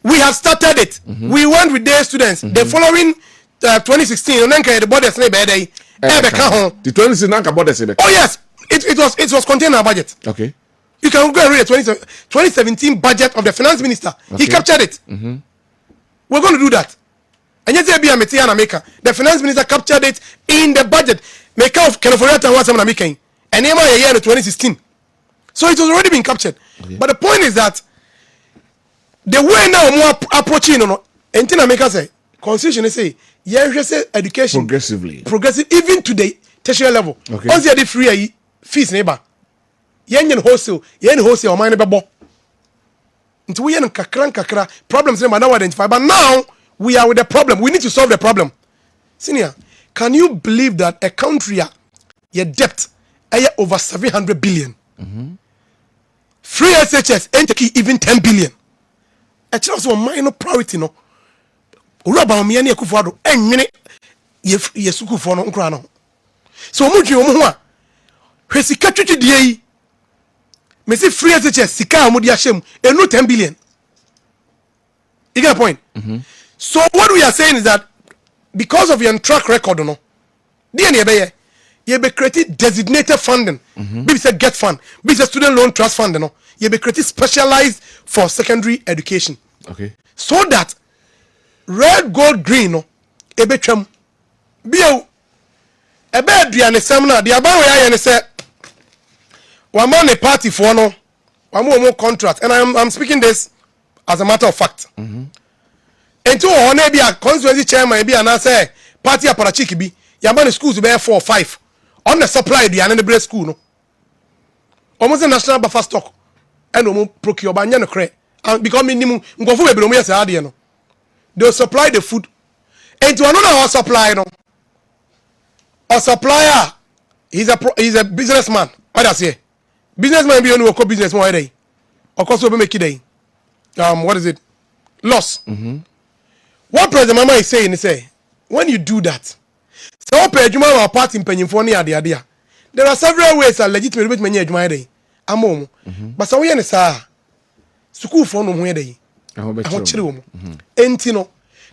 We have started it. We went with their students. The following 2016, and then the borders the 2016 borders. Oh yes, it was contained in our budget. Okay. You can go and read the 2017 budget of the finance minister. Okay. He captured it. We're going to do that. And yet the finance minister captured it in the budget. Make of California was some making. And in 2016. So it was already been captured. Okay. But the point is that the way now more approaching anything I make us say constitution say say education progressive even to the tertiary level. Okay. Once you free fees neighbor yen wholesale or mine bebo until we kakra problems never now identify but now we are with the problem. We need to solve the problem. Senior, can you believe that a country your debt over 700 billion free SHS ain't even 10 billion. A chance of minor priority no. Uraba me ani akufado enwene ye sukufo no nkra no. So omudwe omho a hwesika twetwedie yi. Me say free SHS sika omudi ahyem enu 10 billion. You get a point? So what we are saying is that because of your track record no. DNA ye be created designated funding. Be say get fund, be say student loan trust fund no. You be created specialized for secondary education. Okay. So that red, gold, green no ebetwam. Bio ebe aduane sem na de aba we aye ne say one man a party for no one more contract and I'm speaking this as a matter of fact. Ento ho na bia constituency chairman bia na say party aparachiki bi ya man schools be 4 or 5 on the supply aduane ne bre school no. Almost national buffer stock and no procure ba nya no kre because minimum ngofo be no yes ade no they supply the food into another our supply no our supplier he's a businessman what I say businessman be no business more day of course we make it what is it loss. What president mama is saying is say when you do that so pay adwuma our party mpanyimfo ne ade there are several ways that legitimate bit manya adwuma day amom but so we ne sa school for no ho day ahokire wo enti no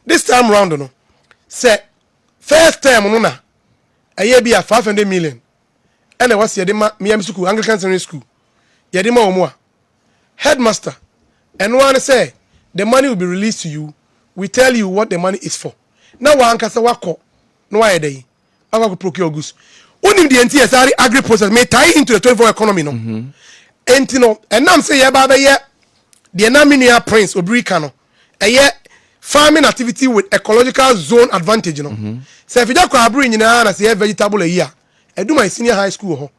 this time round no say first term no na aye bia 500 million and was ye de ma miam school Anglican Secondary School ye de ma wo mo a headmaster And one say the money will be released to you. We tell you what the money is for. Now one can say wako no why day. I go procure goods. Only the entire agri process may tie into the 24 economy no. And you know, and now say yeah baba yeah the Naminia Prince Obrika no. A farming activity with ecological zone advantage no. So if you just go bring in na say vegetable a year. I do my senior high school ho.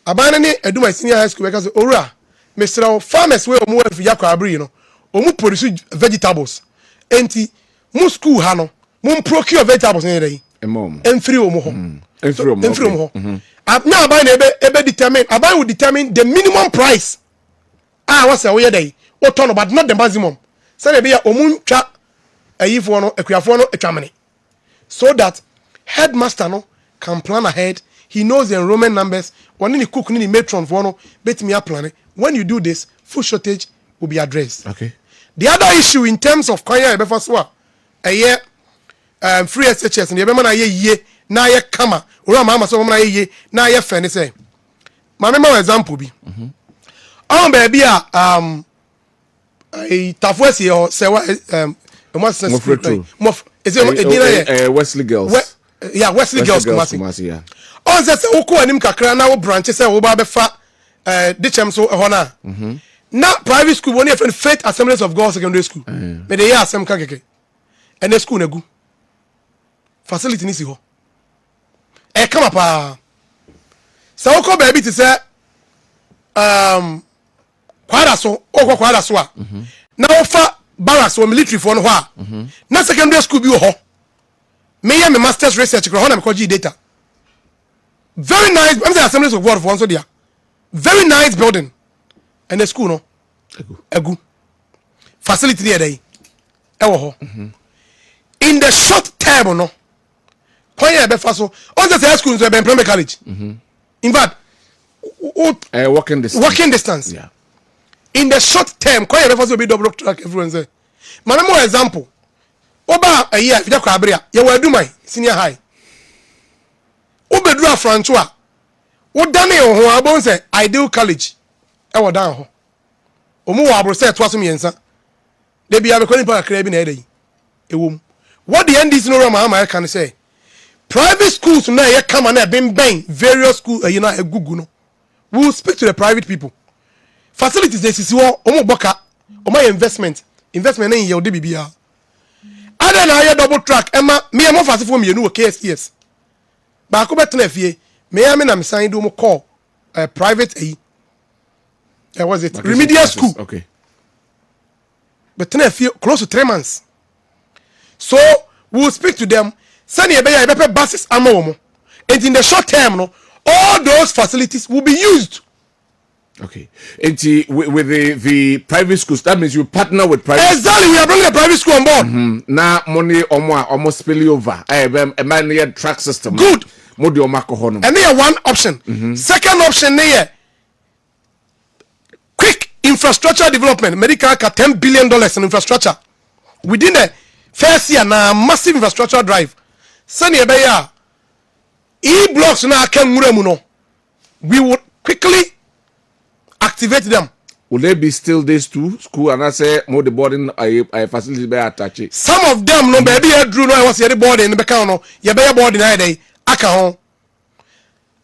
Abanani I do my senior high school because ora Mr. Farmers we omo if you go bring no. Omo produce vegetables. Enti mu school ha no. Mu procure vegetables na dey. Enfree omo ho. Enfree omo ho. Now aban ebe determine aban will determine the minimum price. Ah what's say we dey. What turn but not the maximum. Say dey be omo ntwa ayifo no akuafo no etwamene. So that headmaster no can plan ahead. He knows the enrollment numbers. When you cook, ni matron for no bet me plan. When you do this, food shortage will be addressed. Okay. The other issue in terms of kwanya ebe faswa, a year free SHS and the ebe man a ye na ye kama. Ura mama so man a ye na ye fe ne say. Ma me example bi. Baby a tafwesi or say what is it Wesley Girls. Wesley Girls Kumasi. Yeah. On say woko anim kakra na wo branch say wo ba be fa dichem so ho na. Na private school woni friend Faith Assemblies of God Secondary School. Me dey asem ka keke. And the school na gu. Facility ni si ho. E come up so woko baby to say kwada so a. Na wo fa barracks or military for no ha. Na secondary school bi wo ho. Me and my master's research ho na me ko data. Very nice. I'm saying Assemblies of God for one so there. Very nice building. And the school no. Egu. Facility there dey. Ewo ho. In the short term no. Kwanya be fa so. On the school so be primary college. In fact, walking distance. Yeah. In the short term, kwanya be fa so be double track everyone say. Manamo example. Oba a year if you kwa abria, you will do my senior high. Obedru afrancho a wo dane ho abon say ideal college e wo dan ho omu wo abro say to aso miensa de bia be kwani pa kra bi na edai ewom what the end is no ram ama can say private schools na ye kama na ben various school you know egugu no we will speak to the private people facilities they sisi wo omu boka omo investment na ye ode bibia ada na ye double track ema me mo fasifo mienu wo KSTS ba ko betena fie me ya me na me sign do mo call private was it remedial school. Okay. Betena fie close to 3 months. So we will speak to them. Send ye be ya be buses amo. And in the short term no all those facilities will be used. Okay. And with the private schools, that means you partner with private. Exactly, we are bringing a private school on board. Now money almost spill over. I have a man track system. Good. And there one option. Second option there. Quick infrastructure development. Medical $10 billion in infrastructure. Within the first year na massive infrastructure drive. Send ye beya. E-blocks na kemure no. We would quickly activate them. Will they be still days to school and I say more the boarding I facility be attached? Some of them no baby I drew no I was the boarding in the no. You be boarding I day. Aka ho.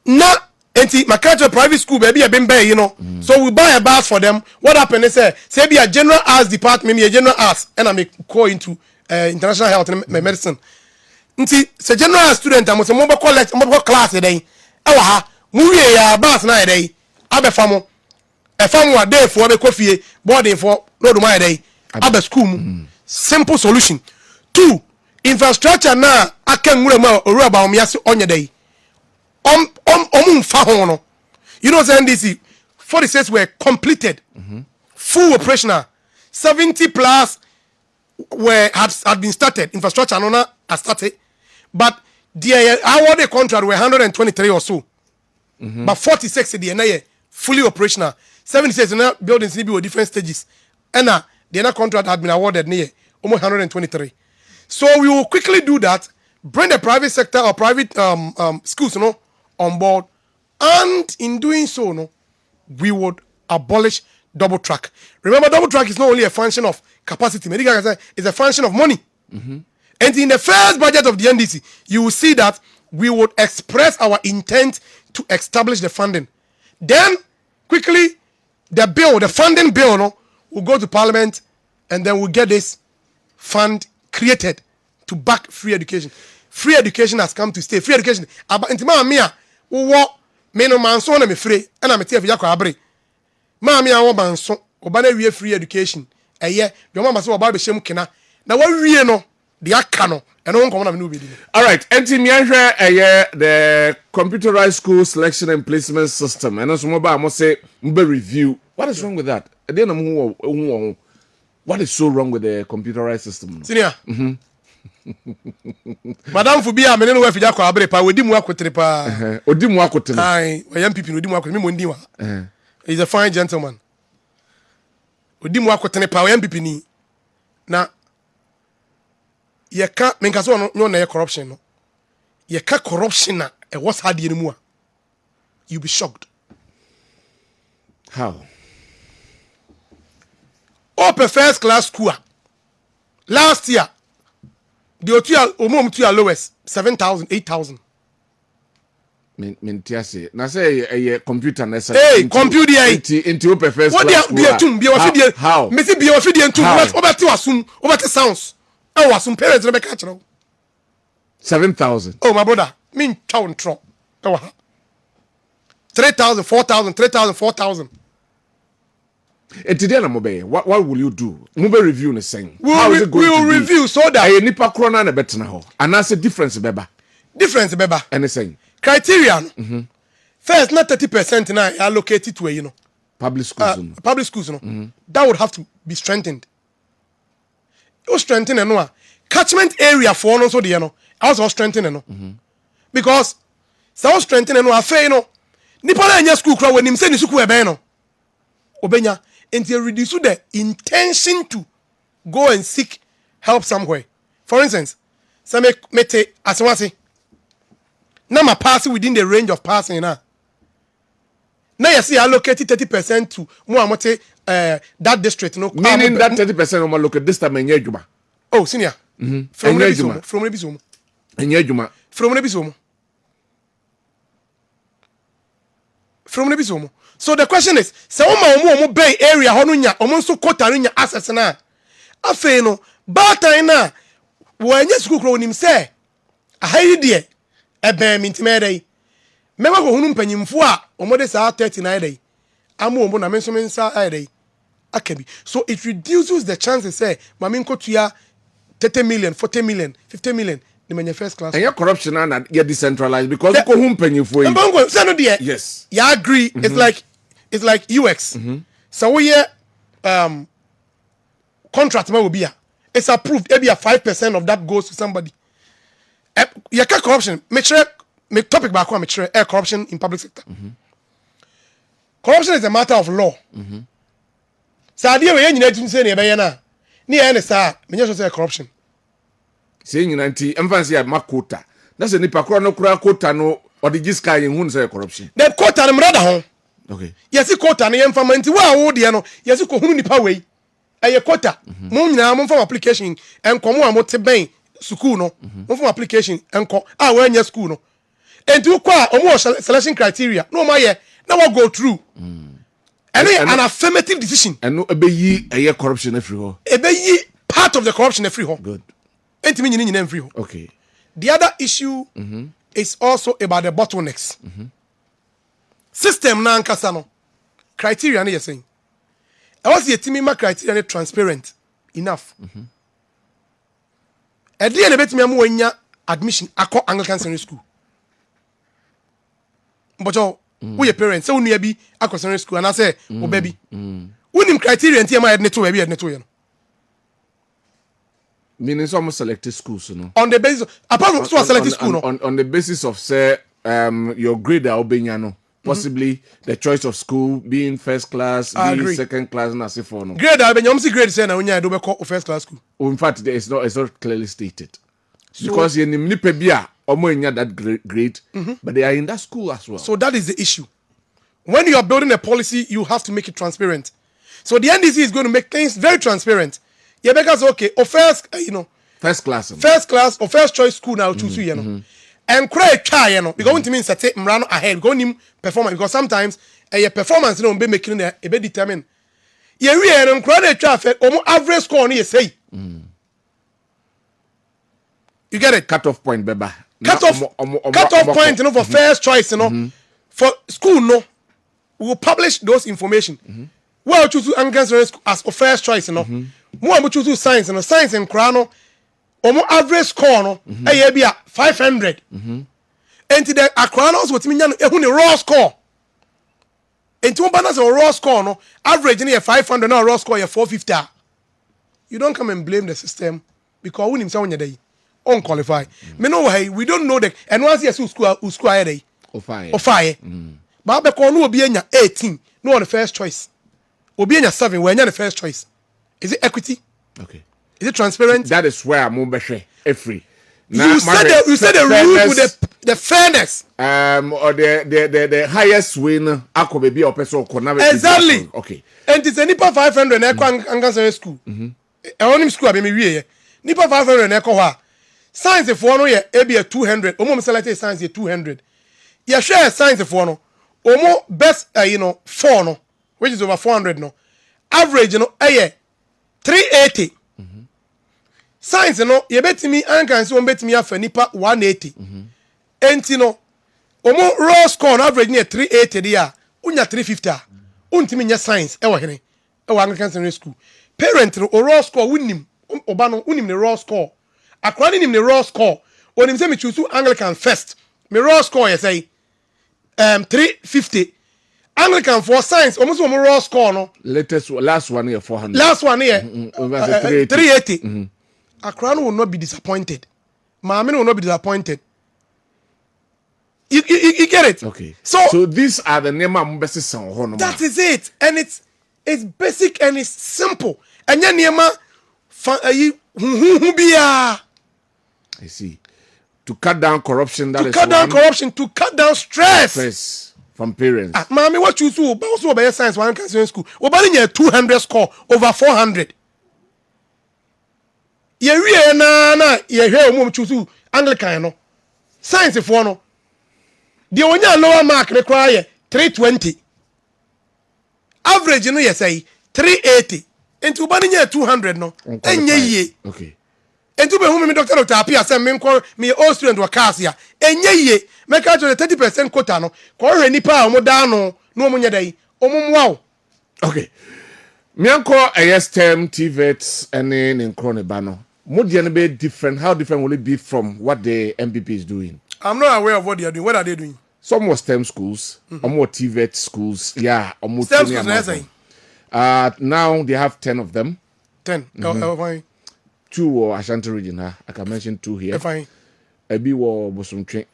Na enti my country private school baby I been you know. So we buy a bus for them. What happened is say be a general arts department, me a general arts and I make call into international health and medicine. Nti say general arts student am say mo be college mo be class dey. E wa ha. Mu wie ya bus na dey. Abefa mo. E fam wa dey for be kofie boarding for no do my dey. Abe school mu. Simple solution. 2 infrastructure na akan nwura ma oru ba me ase onye dey. Fa ho no. You know NDC 46 were completed. Full operational. 70 plus had been started. Infrastructure no has started. But the awarded contract were 123 or so. But 46 the fully operational. 76 buildings need be with different stages. And the other contract had been awarded near almost 123. So we will quickly do that. Bring the private sector or private schools, on board, and in doing so, we would abolish double track. Remember, double track is not only a function of capacity. It's a function of money. And in the first budget of the NDC, you will see that we would express our intent to establish the funding. Then, quickly, the funding bill, no, will go to Parliament, and then we'll get this fund created to back free education. Free education has come to stay. Free education. Intima mia, me no manso na me free, and I'm a tia for Yako Abre. Mammy, I want manso, obana we free education. A year, your mama so about the shem kena. Now what we know, the akano, and no one come on new video. All right, Enti the computerized school selection and placement system. And also mobile must say review. What is wrong with that? What is so wrong with the computerized system? Senior. Madam Fubia, me no we fija ko abre pa, we di mu akotere pa. Odi mu akotere. Ai, we yam pipi no di mu akotere, me mo ndi wa. He's a fine gentleman. Odi mu akotere pa, we yam pipi ni. Na ye ka me nka so no na ye corruption no. Ye ka corruption na e was hard ye mu a. You be shocked. How? Open first class school. Last year, the otu lowest 7,000, 8,000. Mintiase. Na say a computer na say. Hey, computer into open first what class school. How? Me say be o fidie ntum, obeti wasum, obeti sounds. E wasum parents no be catch no. 7,000. Oh my brother, me town tro. E wa. 3,000, 4,000, 3,000, 4,000. And today na mobe, what will you do? Mobe review ne saying. How is it going to be? We will review so that I nipa krona na betena ho. And that's a difference beba. Difference beba. Anything. Criterion. First, not 30% now allocated to a public schools. Public schools, that would have to be strengthened. You strengthen no catchment area for also the also strengthen no. Because so strengthen no afei no. Nipa na nya school kra wanim se ni school ebe no. Obenya until reduce the intention to go and seek help somewhere. For instance, some mete aswasi. Now my passing within the range of passing now. Now you see allocated 30% to Muamote that district. No, meaning that 30% of my local this time in Yejuma. Oh, senior. From Rebisomo. From Rebisomo. In Yejuma. From Rebisomo. From Rebisomo. So the question is, so omo bay area honunya omonso quota nunya assets na. Afe no, bata na wanye school kro nim say. Ahayi de ebe mintimere dai. Mema ko hunu mpanyimfo a omode saa 39 dai. Amu omo na menso mensa dai. Akabi. So it reduces the chances say mami nkotua 30 million, 40 million, 50 million. The many first class. And your corruption and you're decentralized because you go home penny for you. Yes. Yeah, I agree. It's like UX. So we contract will be it's approved. Maybe a 5% of that goes to somebody. You can corruption. Make topic back on corruption in public sector. Corruption is a matter of law. So idea we need to say na ni ene sa me just say corruption. Saying in anti emphasis at Makota. That's a nipa no kura quota no or the giska in who say corruption. That quota na mrada ho. Okay. Yes, quota na yemfa manti wa wo de no. Yes ko hunu nipa wei. Eye quota. Mo nyina mo form application enkomo a mo te ben school no. Mo form application enko a we anya school no. Enti kwa omo selection criteria no ma ye na we go through. And an affirmative decision. And no ebeyi eye corruption every ho. Ebeyi part of the corruption every ho. Good. Okay. The other issue is also about the bottlenecks. System na nkasa no criteria na saying. I was the team criteria transparent enough. At the end of it, me am admission akọ Anglican Secondary School. But we parents so near be akọ secondary school and I say oh baby. Unim criteria nti am I net to meaning some selected schools, no. On the basis of, apart from selected school, no. On the basis of say your grade no. Possibly the choice of school being first class, being second class, and as if for no. Grade Albenyamsi grade say na unya do be call first class school. In fact, it's not clearly stated. So, because you nipe bia omo nya that grade, but they are in that school as well. So that is the issue. When you are building a policy, you have to make it transparent. So the NDC is going to make things very transparent. Yeah, because okay, or first, first class or first choice school now choose and create try because want to mean set run ahead go him performance because sometimes a performance be making a be determine. Yeah, we are create traffic average score you say. You get it? Cut-off point, beba. Cut-off point, for first choice, for school, we will publish those information. Well, choose Anglican school as for first choice, More we choose science, science and crown, average score, be 500. And today, a crown also what mean a raw score. And two banners or raw score, average in 500, now raw score 450. You don't come and blame the system because we need someone your day. Unqualified. Me know why we don't know that. And once you school day. Or fire. But because no be 18, no on the first choice. Obi 7 when you're the first choice. Is it equity? Okay. Is it transparent? That is where I'm free. You said the rule with the fairness. Or the highest win akobe bi opeso konave. Exactly. Okay. And it's a nipa 500 na Anglican school. Only school be me wie. Nipa 500 na ekọ science for no ye be 200 omo select science 200 ye share science for no omo best 4 no which is over 400 no average 380 science no ye betimi ankan so betimi afa nipa 180 enti no omo raw score average 380 dia unya 350 untimi nya science e wo hene e wo Anglican Secondary School parent no raw score unim oba no unim ne raw score according him the raw score when him say me choose Anglican first me raw score you say 350 Anglican for science almost one raw score no last one here 400 last one here 380 Accra will not be disappointed Maame will not be disappointed you get it okay so these are the name I'm best son that is it and it's basic and it's simple and then niema I see. To cut down corruption, to cut down stress from parents. Mommy, what you do? Also, by science, one can school. Obani 200 score over 400. Ye na ye hear mum choose Anglican no. Science for no. The only lower mark require 320. Average no you say 380. Into Obani 200 no. Enye Okay. And to be whom me doctor appear say me call me all student wa class ya enye ye make out 30% quota no ko nipa o da no mo nya dai o mo wow. Okay, me anko STEM TVET any in krone ba no mo de no be different. How different will it be from what the MPP is doing? I'm not aware of what they are doing. What are they doing? Some more STEM schools, more TVET schools, yeah, almost STEM schools. Now they have 10 of them. 10. Fine. 2 or Ashanti region. I can mention 2 here. Fine. Ebi wo Bosomtwe.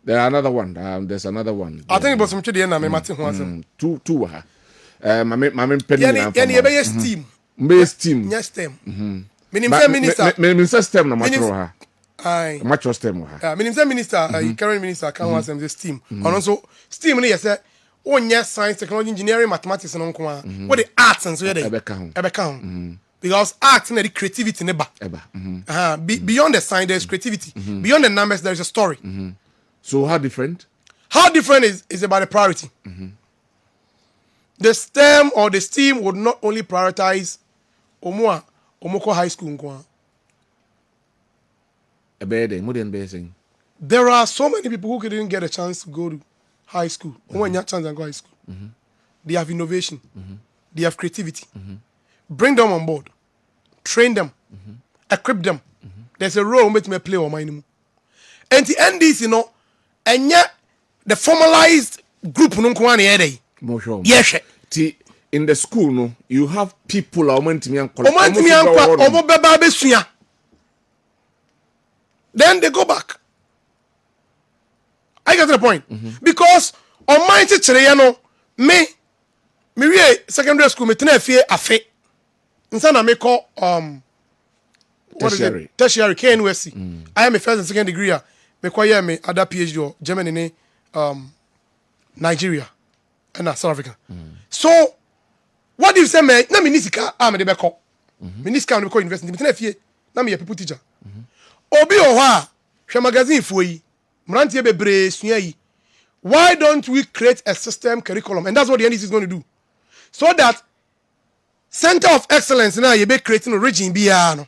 There are another one. There's another one. I think Bosomtwe dey na me mate ho asem. 2 ha. Mame penny na. Yani ebe steam. Mbe steam. Yes STEM. Minister. Minister STEM na matro ha. Aye. Matro STEM ha. Minister current minister can want them steam. And also steam ni yes onye science, technology, engineering, mathematics and nko what the arts and so there. Ebeka. Because arts and the creativity neba. Beyond the science there is creativity. Beyond the numbers there is a story. So how different? How different is about the priority. The STEM or the STEAM would not only prioritize Omoko High School nko. There are so many people who didn't get a chance to go to high school. When you have chance to go high school, they have innovation, they have creativity. Bring them on board, train them, equip them. There's a role which may play on my name. And the end is, and yet the formalized group yes. In the school, no, you have people then they go back. I get to the point. Because on my teacher, me secondary school, me tena fie afe. Insana me call tertiary. Tertiary KNUSC. I am a first and second degree. Me call me other PhD or Germany Nigeria. and South Africa. So what do you say me na me nisika am de beko. Me nisika am de beko university. Me tena fie na me ye people teacher. Obi o ha hwe magazine fo yi. Mrantie bebre sua yi. Why don't we create a system curriculum? And that's what the NDC is going to do. So that Center of Excellence now you be creating a region biano.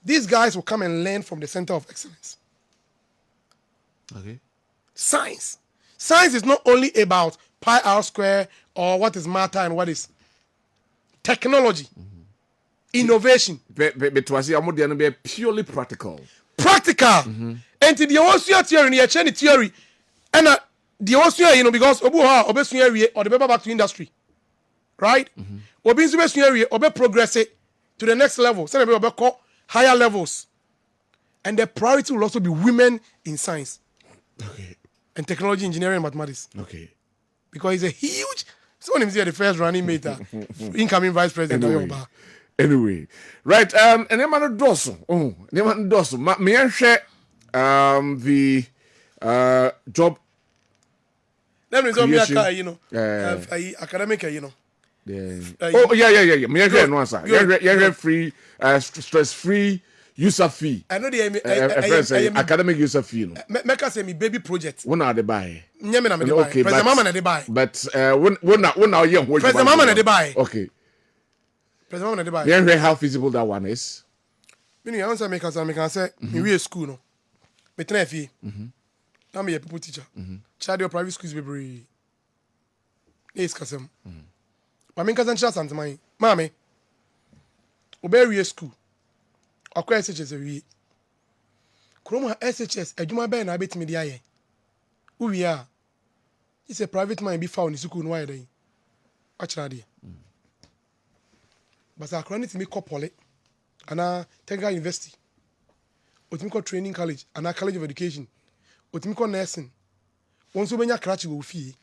These guys will come and learn from the Center of Excellence. Okay. Science. Science is not only about pi r square or what is matter and what is technology, innovation. But was it be purely practical? Practical. And the Osuya theory, the Chinese theory, and the Osuya, because Obuha, Obesuya, or the paper back to industry. Right? Obesuya, Obe progress it to the next level. Some people call higher levels. And the priority will also be women in science. Okay. And technology, engineering, and mathematics. Okay. Because it's a huge. Someone is here, the first running mate, incoming vice president. Anyway, right. And then man doso. Oh, then man doso. Me I share the job. Let me creation. Academic, Yeah. Oh yeah. Me I share no answer. Yeah, free, stress-free user fee. I know the academic user fee. No. Make us say me baby project. When are they buy? Nyame na me dey buy. President Mama na dey buy. But when now yeah, President Mama na dey buy. Okay. President Mama na dey buy. Yeah, how feasible that one is. Me no answer make us say me we school no. Me tena fie. Na me people teacher. Child your private schools be very. Is kasem. But me kazan chance ant man. Mama. Obe we school. Akwa SHS we. Kroma SHS adwuma ben na betimi dia ye. Uwi a. It's a private man be found in school no why dey. Achira dey. But akwa ni timi kopole. Ana Technical University. Otimiko Training College, ana College of Education. Otimiko Nursing. Wonso benya krachi wo fie.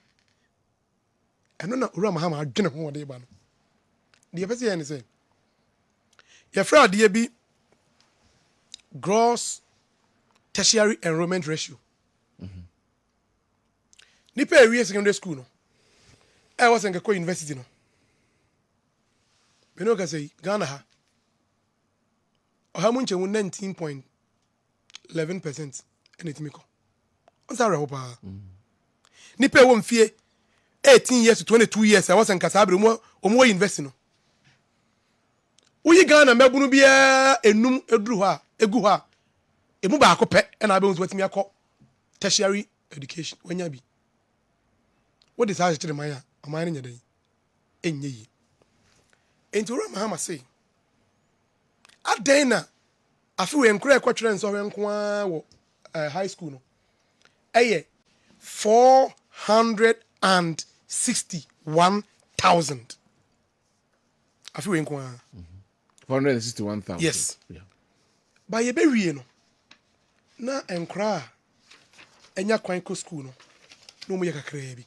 Eno na ura mahama adwene ho de ba no. De pese ye ne say. Ye fra de bi gross tertiary enrollment ratio. Nipa ewie secondary school no. E was en ko university no. Me no ka say Ghana ha. Oha munche 19.11% enetimi ko. Onsa reho pa. Nipa wo mfie 18 years to 22 years I was en kasa abre omo university no. Uyi Ghana mabunu bia enum eduru ha egu ha emu ba akopɛ na abe unso watimi akɔ tertiary education wanya bi what is how to man ya aman nya den enye yi enti ora mahama say adan na afi we nkura ekɔtwere nso hwe nko a wo high school no eye 461,000 afi we nko a 461,000. Yes. Yeah. Ba ye be wie no. Na enkra enya kwan ko school no. No mu ye kakra bi.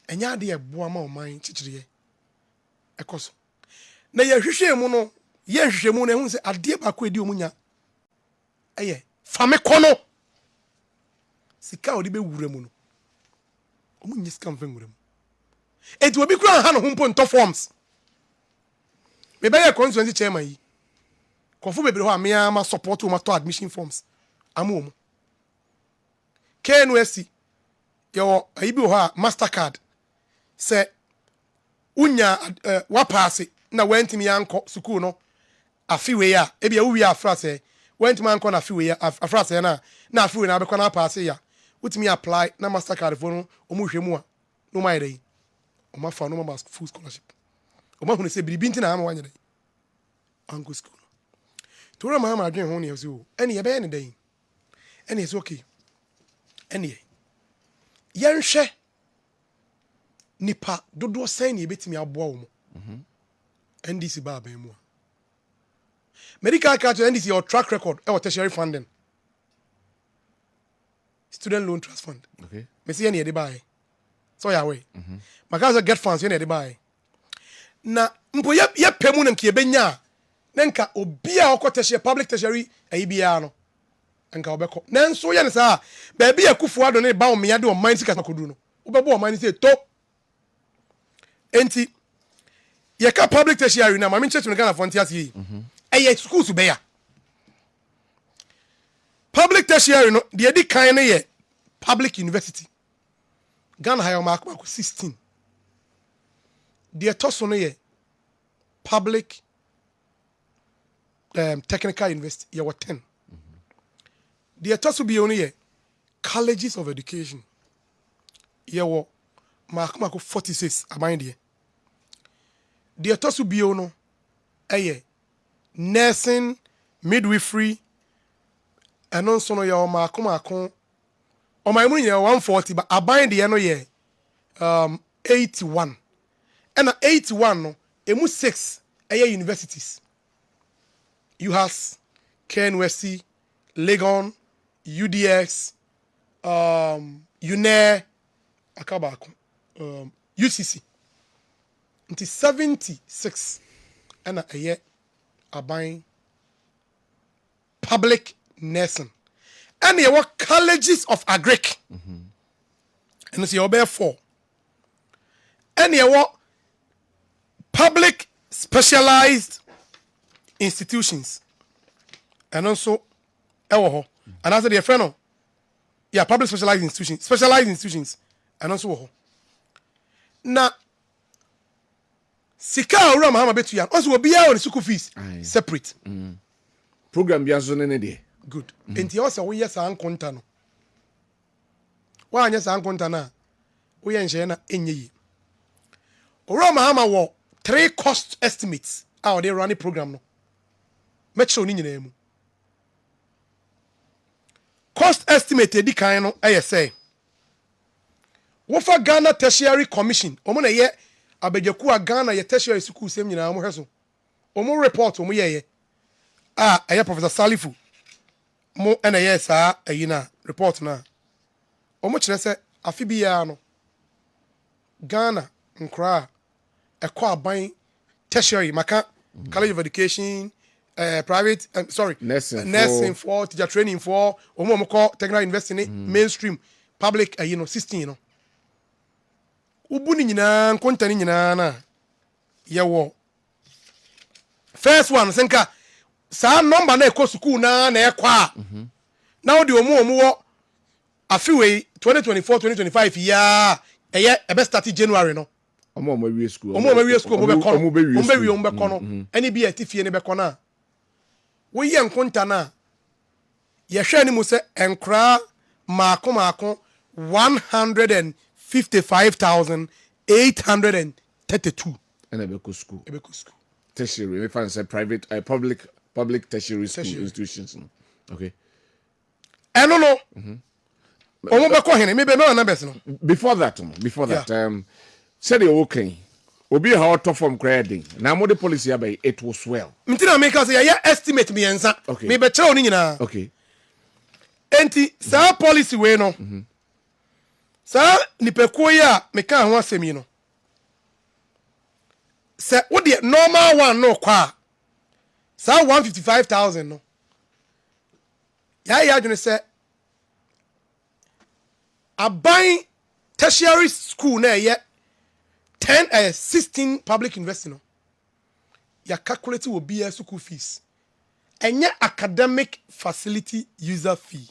Enya de eboa ma oman chichiriye. Ekoso. Na ye hwehwe mu no, ye hwehwe mu na hu se ade ba ko edi omunya. Eye, fa me kono. Sika odi be wura mu no. Omunye sika mfa wura mu. Enti obi kura ha no ho mpo nto forms. Me be ye constituency chairman yi. Kofu bebre ho amia ma support o ma to admission forms. Amu omu. KNUSC yo ayibi ho a Mastercard se unya wa pass na wentimi yanko school no afiwe ya ebia uwi afra se wentimi yanko na afiwe ya afra se na afiwe na abekwa na pass ya utimi apply na Mastercard fo no omu hwemu a no mai dai o ma fa no ma full scholarship o ma hunu se biribi ntina ama wanyere anko school to ra ma adwen ho ne yesi o ene ye be ne dai ene yesi okay ene yenhwe nipa dodo sen ne betimi aboa wo mo NDC ba ba mu medical card NDC your track record e tertiary funding student loan trust fund Okay. me see ene ye dey buy so ya we makaza get funds ene ye dey buy na mpo ye pemu na nke benya na nka obi a okotehye public tertiary ayibia no nka obeko na nso ye ne sa ba bia kufu ado ne ba o me ya de o man sika kodu no obebo o man say to enti yɛka public tertiary na mame nkyerɛkyerɛ no Ghana fo nte ase yi ɛyɛ schools bɛya public tertiary no deɛ di kan no yɛ public university Ghana ha yɛ ɔmaako 16 deɛ ɛtɔ so no yɛ public technical university yɛwɔ 10 deɛ ɛtɔ so bio no yɛ colleges of education yɛwɔ maako 46 aban deɛ ɛtɔ so bio no ɛyɛ nursing midwifery ɛno nso no yɛwɔ maako ɔman mu nyinaa 140 but aban deɛ no yɛ 81 ɛna 81 no emu 6 ɛyɛ universities UHAS, KNUST, Legon, UDX, UNE, akabako, UCC. Nti 76 ɛna ɛyɛ aban public nursing. And yɛwɔ colleges of agric. And so yɛwɔ bɛyɛ 4. And yɛwɔ public specialized institutions. And also ɛwɔ hɔ. And as the friend, yeah, public specialized institutions. And also wɔ hɔ. Na sika awura mahama betu ya. Also will be on school fees separate. Program bi aso ne de. Good. Enti o se wo yes an konta no. Wa anya san konta na wo ye nhye na enye yi. Owura mahama wo 3 cost estimates out they run the program no. Metro ni nyina mu. Cost estimate edi kan no eye say. Wo fa Ghana Tertiary Commission, omo na ye abegyaku a Ghana ye tertiary school sem nyina mo hweso. Omo report omo ye eye Professor Salifu mo ena ye saa ayi na report na. Omo kire se afi bia no Ghana nkra ekọ aban tertiary maka College of Education private nursing for teacher training for omo call technical university mainstream public 16 no ubu ni nyina nkonta ni nyina na yewo first one senka sa number na ekọ school na ekwa na odi omo wo afiwe 2024 2025 ya ebe start January no omo wie school omo be kono any bi atifie ne be kono wo ye nkonta na ye hwe ni mu se enkra maako 155,832 and ebeko school tertiary we find say private public tertiary school institutions okay eno no omo be ko hene me be no numbers no before that said the okay obi ha auto from credit na mo the policy abay it was well mtina make us ya estimate me ensa me be chew ni nyina okay enti sa policy we no sa nipekuo ya me kan ho asemi no se wo de normal one no kwa sa 155,000 no ya adwene se aban tertiary school na ye 16 public university no ya calculate will be a school fees enye academic facility user fee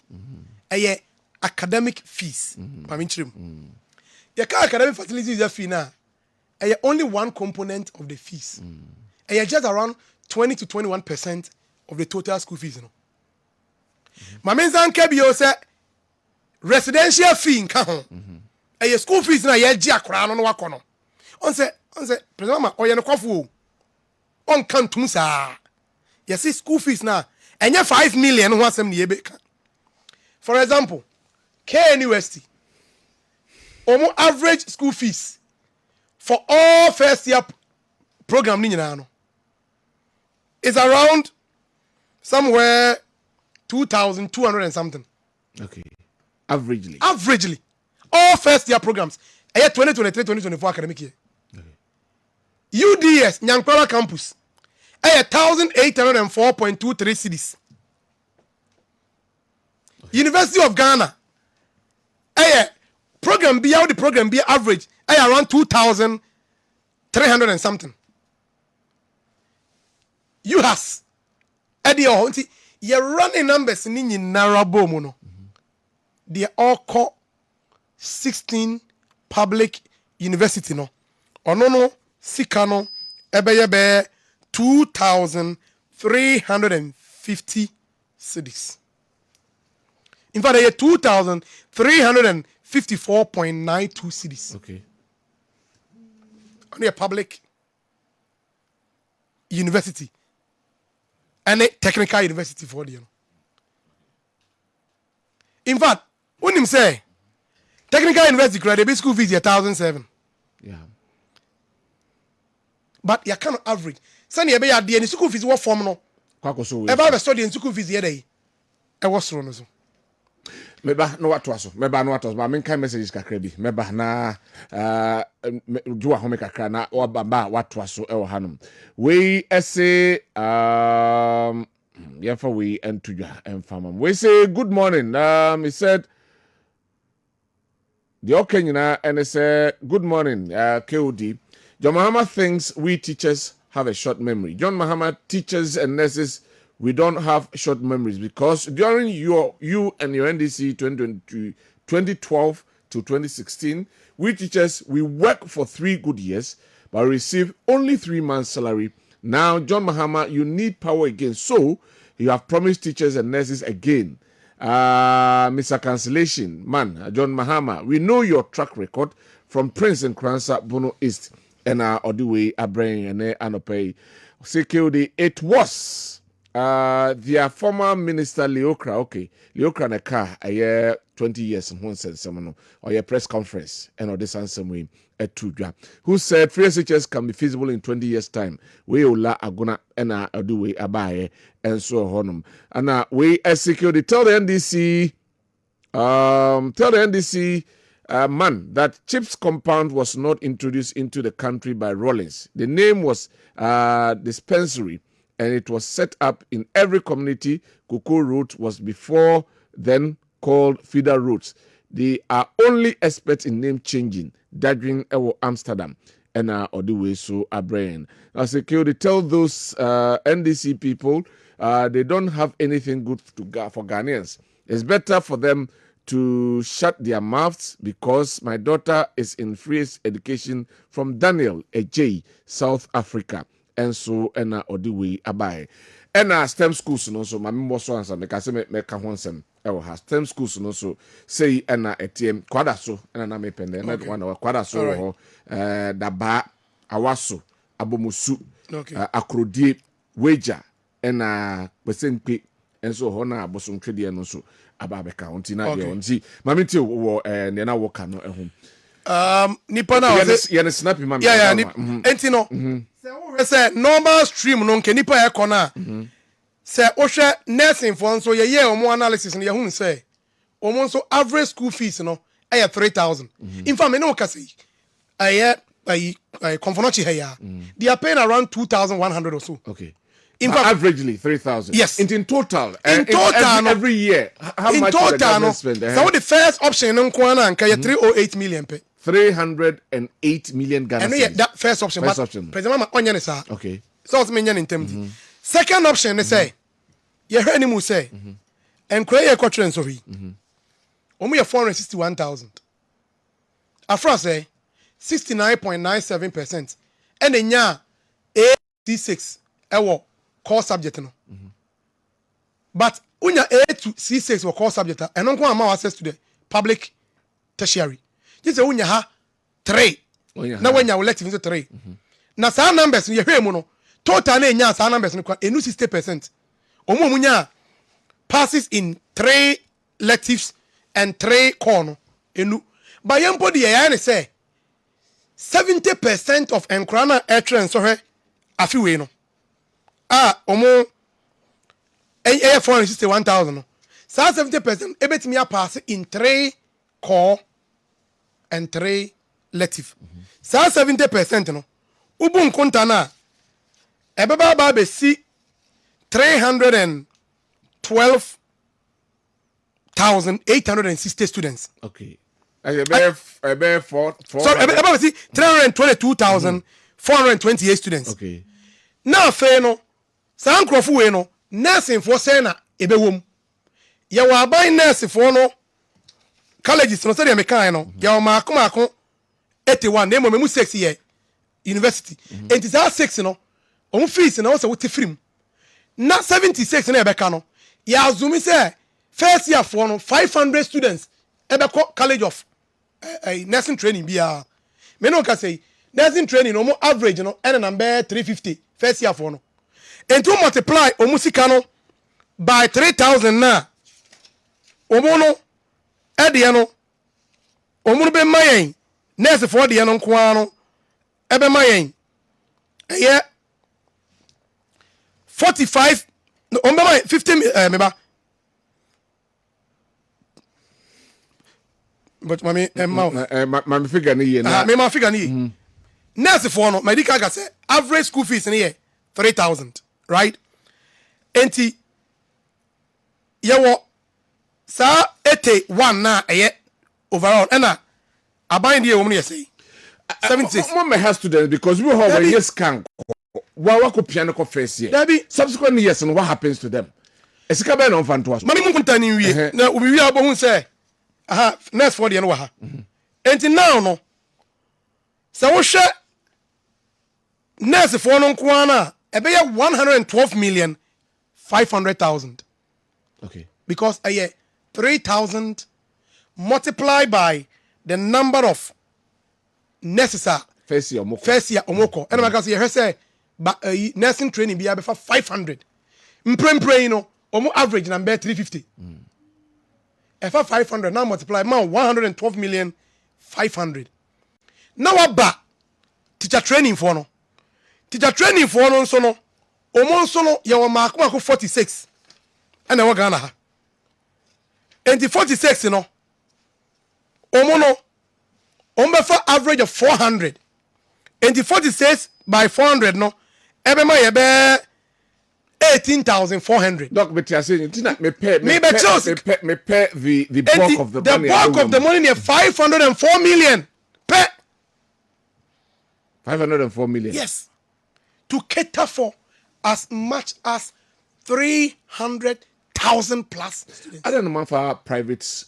eye academic fees pamichrim ya ka academic facility user fee na eye only one component of the fees eye just around 20 to 21% of the total school fees no mamenza nka bi o se residential fee nka ho eye school fees na ye gi akora no wakono on say president mama oye no kwafo on kan tum saa you see school fees na enye 5 million ho asem ne yebe ka for example KNUST omo average school fees for all first year program ni nyina no is around somewhere 2,200 and something. Okay. Averagely all first year programs 2023-2024 academic year. UDS Nyankwara campus 1,804.23 cities. University of Ghana program be average around 2,000 300 and something. You has Eddie Honti, you're running numbers in Narabomono. They all call 16 public university no. Onono Sikano Ebeyebe 2,350 cities. In fact, they are 2,354.92 cities. Okay. Only a public university and a technical university for them. In fact, when him say technical university credit school fees 1,007. Yeah. But you cannot average. Send you be the school fees what form no. Kwakoso. Ever study in school fees here day. I was wrong so. Meba no watu aso meba no watu aso ba menka messages kakra bi meba na juwa home kakra na wababa watu aso e wo hanom we ese yefa we entujwa emfamam we say good morning. He said the okanyina and say good morning. KOD John Mahama thinks we teachers have a short memory. John Mahama, teachers and nurses, we don't have short memories because during you and your NDC 2012 to 2016, we teachers, we work for 3 good years, but receive only 3 months salary. Now, John Mahama, you need power again. So, you have promised teachers and nurses again. Mr. Cancellation, man, John Mahama, we know your track record from Prince and Kransa, Bono East, and Odiwe, Abrain, and Anopay. CKOD, it was their former minister Leokra, okay, Leokra Neka, a year 20 years in one sense, or a press conference, and or this answer way at Tuja, who said free SHS can be feasible in 20 years' time. We ola aguna and do we abaye and so honum. And we as security tell the NDC, man, that Chips compound was not introduced into the country by Rollins. The name was dispensary, and it was set up in every community. Kuku route was before then called feeder routes. They are only experts in name changing, daggering Amsterdam, and or the way so a brain. Now, security tell those NDC people they don't have anything good for Ghanaians. It's better for them to shut their mouths because my daughter is in free education from Daniel Ej, South Africa. And so, and or the way abai. And STEM schools, no, so my member so answer, make I say, make a one STEM schools, no, so say, and ATM, quadaso, and I may pen the net one or quadaso, daba, awaso, abomusu, akrodi, wager, and percent pay, and so honor, bosom trade, and also ababeka, untina, see, mammy, and then I walk on home. Nipana, yes, snappy, mammy, Entino. Say normal stream no nke nipa e kona say ohwe nursing for so ye omo analysis no ye hu say omo so average school fees no e 3,000 in fact me no ka say I confonochi here they are paying around 2,100 or so. Okay. In fact, averagely 3,000. Yes. In total. Every year. How in much total, no spend? So the first option no kwana nka 308 million pay. 308 million Ghana. And that first option. President Mama onye sa. Okay. So it's mention in terms. Second option they say. You heard him say. And create a culture and so he. Omo 461,000. Afra say 69.97%. And then ya 86 ewo core subject no. But unya A to C6 were core subject and don't have access to the public tertiary. Just unya ha 3. Now when you elective into 3. Now some numbers you hear mono total na nya some numbers no enu 60%. Omo munya passes in 3 electives and 3 core no enu. But yampo de ya say 70% of enkrana entrance so he afiwe no. Omo 461,000 no. So 70% ebetimi a pass in 3 core and 3 elective. So 70% no. Ubun konta na ebeba ba be si 312,860 students. Okay. About 4. So about 322,400 428 students. Okay. Now afei no saa nkurɔfo wei no nursing for sɛ na ɛbɛwom yɛwɔ aban nurse for no colleges no sɛdeɛ mekaa no yɛwɔ maako 81 na mmom mu 6 yɛ university enti saa 6 no ɔmo fees na wɔsɛ wote firim na 76 na ɛbɛka no yɛazumi sɛ first year for no 500 students ɛbɛkɔ college of nursing training biara me no ka sɛ nursing training no mo average no ɛna number 350 first year for no and to multiply ɔmo sika no by 3,000 na ɔmo no ɛdeɛ no ɔmo no bɛma yɛn nurse for deɛ no nkoa no ɛbɛma yɛn ɛyɛ 45 no ɔmo bɛma yɛn 50 meba but mami mami figure ni yɛ na me ma figure ni yɛ nurse for no medical ga sɛ average school fees ni yɛ 3,000 right enti yɛwɔ saa 81 na ɛyɛ overall ɛna aban deɛ wɔn no yɛ sɛ 76 mo me have students because we have a yes can wa ko piano ko first year subsequent years no what happens to them esika bɛ na on fan to us mami mu kunta ni wie na obi wie abo hu sɛ aha next for deɛ no wɔ ha enti now no sɛ wo hwɛ nurse for no nko na ɛbɛyɛ 112,500,000 okay because 3,000 multiplied by the number of nurses first year omoko and maka say say nursing training be 500 mprempre no omo average number 350 efa 500 now multiply now 112,500,000 now aba teacher training for no nso no omo nso no ye wo maako 46 and we Ghana ha and the 46 no omo no for average of 400 and the 46 by 400 no ebema ye be 18,400 doc but you say me pay the bulk of the money the bulk of the money is 504 million per 504 million yes to cater for as much as 300,000 plus students. I don't know for private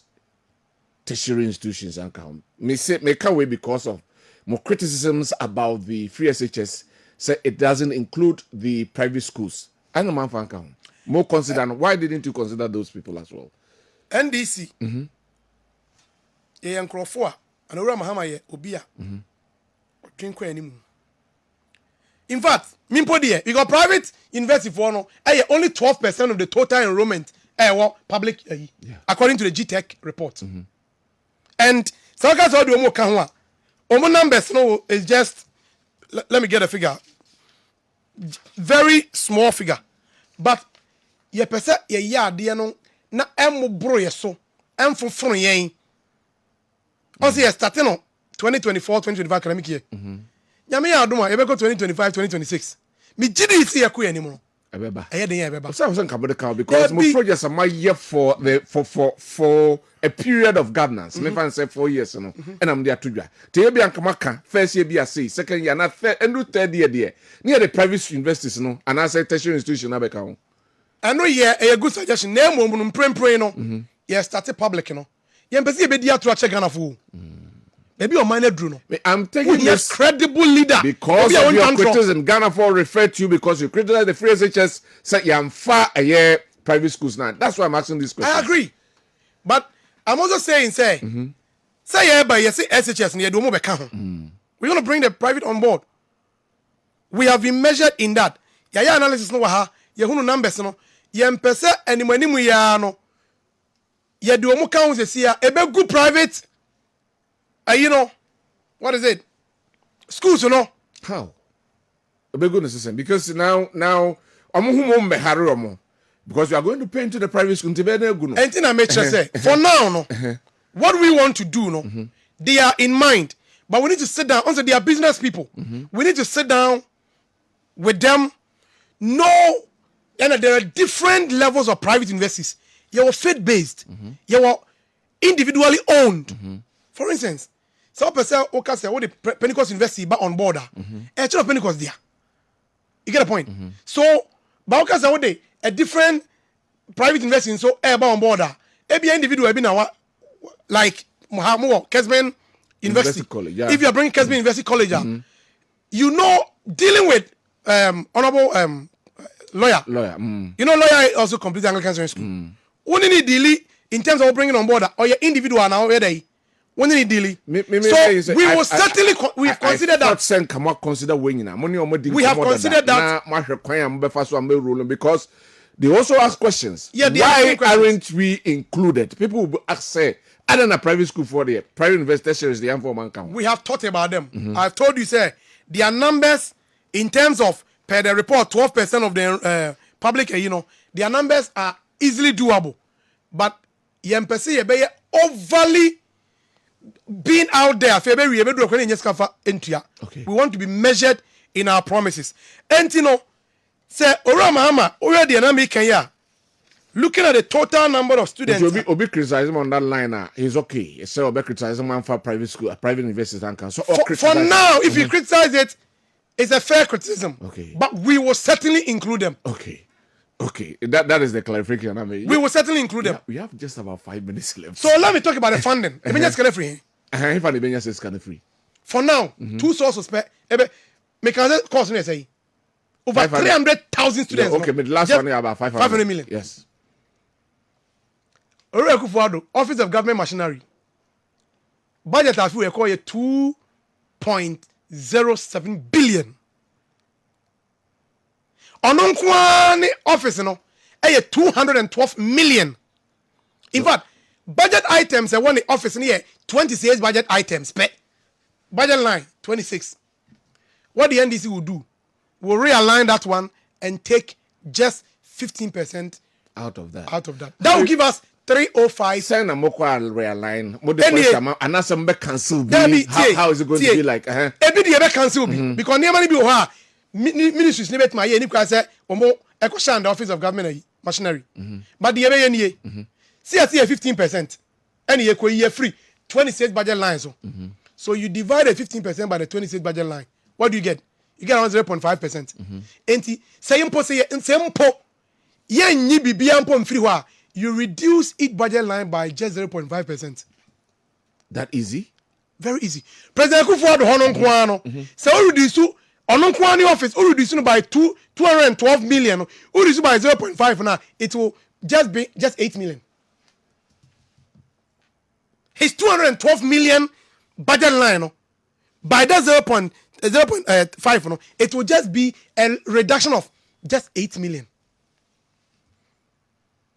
tertiary institutions and count. Me can't wait because of more criticisms about the free SHS. Say it doesn't include the private schools. I don't know for count. More consider. Why didn't you consider those people as well? NDC. Ye yankrofo and ora mahama ye obia. Drink anymore. In fact, mimpo there, we got private university for no, only 12% of the total enrollment public according to the GTech report. And so guys all the omo kanwa. Omo numbers no is just let me get a figure. Very small figure. But ye pese ye ya de no na emo bro ye so. Emfoforo yen. Also ye starting no 2024-2025 academic year. Nyame ya adoma ebe go 2025-2026 me gidi isi ya kuya ni mo ebeba den ya ebeba so I was on kabode count because my projects are my year for a period of governance me fan say 4 years no and I'm there to dwa te ye bia nkamaka first year bia say second year na third year there near the private universities no and I say tertiary institution na beka ho ano ye a good suggestion na mo no mprempren no ye start public no ye mpese ye be dia to check Ghana fo maybe your mind drew no. I'm taking this credible leader because of your criticism. Ghana for referred to you because you criticize the free SHS. Say you're far a year private schools now. That's why I'm asking this question. I agree, but I'm also saying say yeah, but you say SHS and you do more become. We're gonna bring the private on board. We have been measured in that. Yeah, analysis no ha. You who numbers no. You mpese anymore we are no. You do more counts this year. A good private. You know, what is it? Schools, you know. How? A big goodness, because now, because you are going to pay into the private school. And I make sure say, for now, no, what we want to do, no, they are in mind, but we need to sit down. Also, they are business people. We need to sit down with them. No, and there are different levels of private universities. You are faith based. You are individually owned. For instance. So person okay say what the Pentecost University back on board. A church of Pentecost there. You get the point? So but okay say what they a different private investing so back on board. A be individual be now like Kessben University College, yeah. If you are bringing Kessben University College, you know dealing with honorable lawyer. You know lawyer also completed Anglican Seminary School. Only need deal in terms of bringing on board or your individual now where they only need deal. So we will certainly we've considered that. Send come out consider winning. We have considered that because they also ask questions. Yeah, why aren't we included? People will ask say other than a private school for the private university is the informal account. We have thought about them. I've told you, sir, their numbers in terms of per the report, 12% of the public, their numbers are easily doable. But yempesi be overly being out there. Okay. We want to be measured in our promises. And say Oramahama already an looking at the total number of students. Obi criticize him on that line. He's okay. He said Obi criticize him for private school, private universities and so. For now, if you criticize it, it's a fair criticism. Okay. But we will certainly include them. Okay. That is the clarification. I mean, we will certainly include them. We have just about 5 minutes left. So let me talk about the funding. Free. If an Ibenya is kind of free. For now, two sources. Make a course me say over 300,000 students. Yeah, okay, but the last one about 500 million. Yes. Office of Government Machinery. Budget has we call it 2.07 billion. Ononkwani office no 212 million. In fact, budget items one the office near 26 budget items. Budget line 26. What the NDC will do, will realign that one and take just 15% out of that. That will give us 305. Send a mokwa realign. And some cancel. How is it going to be like? Every day cancel because near money be ministries never my year. Because say echo the Office of Government Machinery. But the year see 15%. Any year free 26 budget lines. So you divide the 15% by the 26 budget line. What do you get? You get around 0.5%. Enti say you reduce each budget line by just 0.5%. That easy? Very easy. President Kufuor Hononkwano. So we reduce Hononkwani office, we reduce by 212 million. We reduce by 0.5 now. It will just be 8 million. His 212 million budget line, by that 0.5, it will just be a reduction of just 8 million.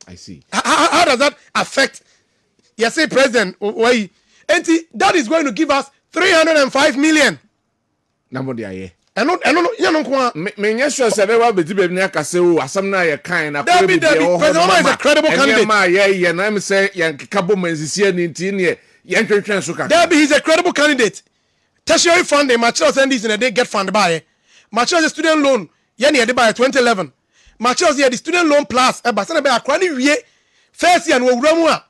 I see. How does that affect? Yes, say President. Why? And that is going to give us 305 million. Number the aye. I know. Me sure say we be be akase o asam na ye kan na President Obama is a credible candidate. Na me say yan kabo manzisia ni nti ne yan twetwen so ka. He's a credible candidate. Tertiary funding, Maakye send this in a day get funded by. Maakye student loan, yan ye by 2011. Maakye here the student loan plus e ba se na be akwa ni wie first year no wura mu a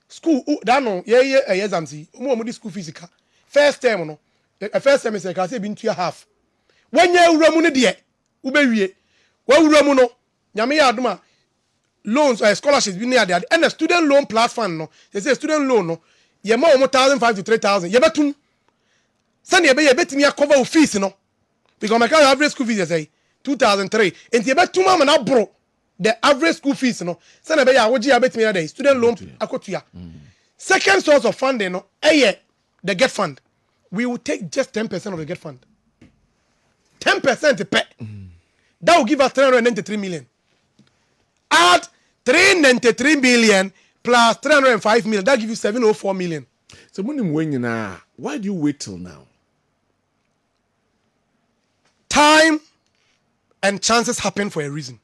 school that no ye exam si mo di school fees ka first term no first semester ka say bi ntua half when ye wura mu ne de wo be wie wa wura mu no nyame ya adoma loans or scholarships bi ne ade and the student loan plus fund no they say student loan no ye ma 1,500 to 3,000 ye betum send ye be betimi cover o fees no because my average school fees say 2003 and you bet two mama na bro the average school fees no say na be ya woji abetimi na student loan akotua second source of funding no the get fund we will take just 10% of the get fund 10% per that will give us 393 million add 393 million plus 305 million that give you 704 million. So why do you wait till now? Time and chances happen for a reason.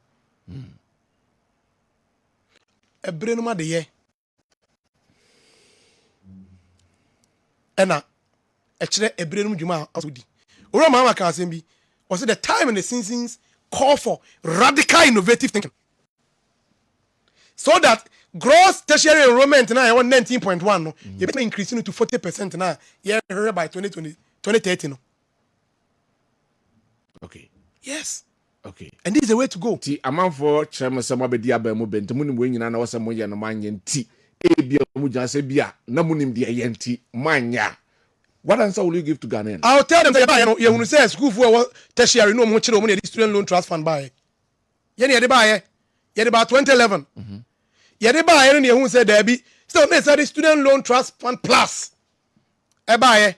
A brainuma de ye. Ena actually a brainum juma asudi. Ora mama can say be was it the time and the seasons call for radical innovative thinking. So that gross tertiary enrollment now 19.1 no you be increasing it to 40% now yeah by 2030 no. Okay. Yes. Okay. And this is the way to go. Ti amount for chairman some abedi abamu bentemu ni mwe nyina na wasa moye no manye nti ebia mu janse bia na munim de yenti manya. What answer will you give to Ghanaians? I'll tell them that you know say school for tertiary no mo chire mo the student loan trust fund buy. Ye ne de buy. Ye de about 2011. Ye de buy ne who say there be still necessary student loan trust fund plus. E buy.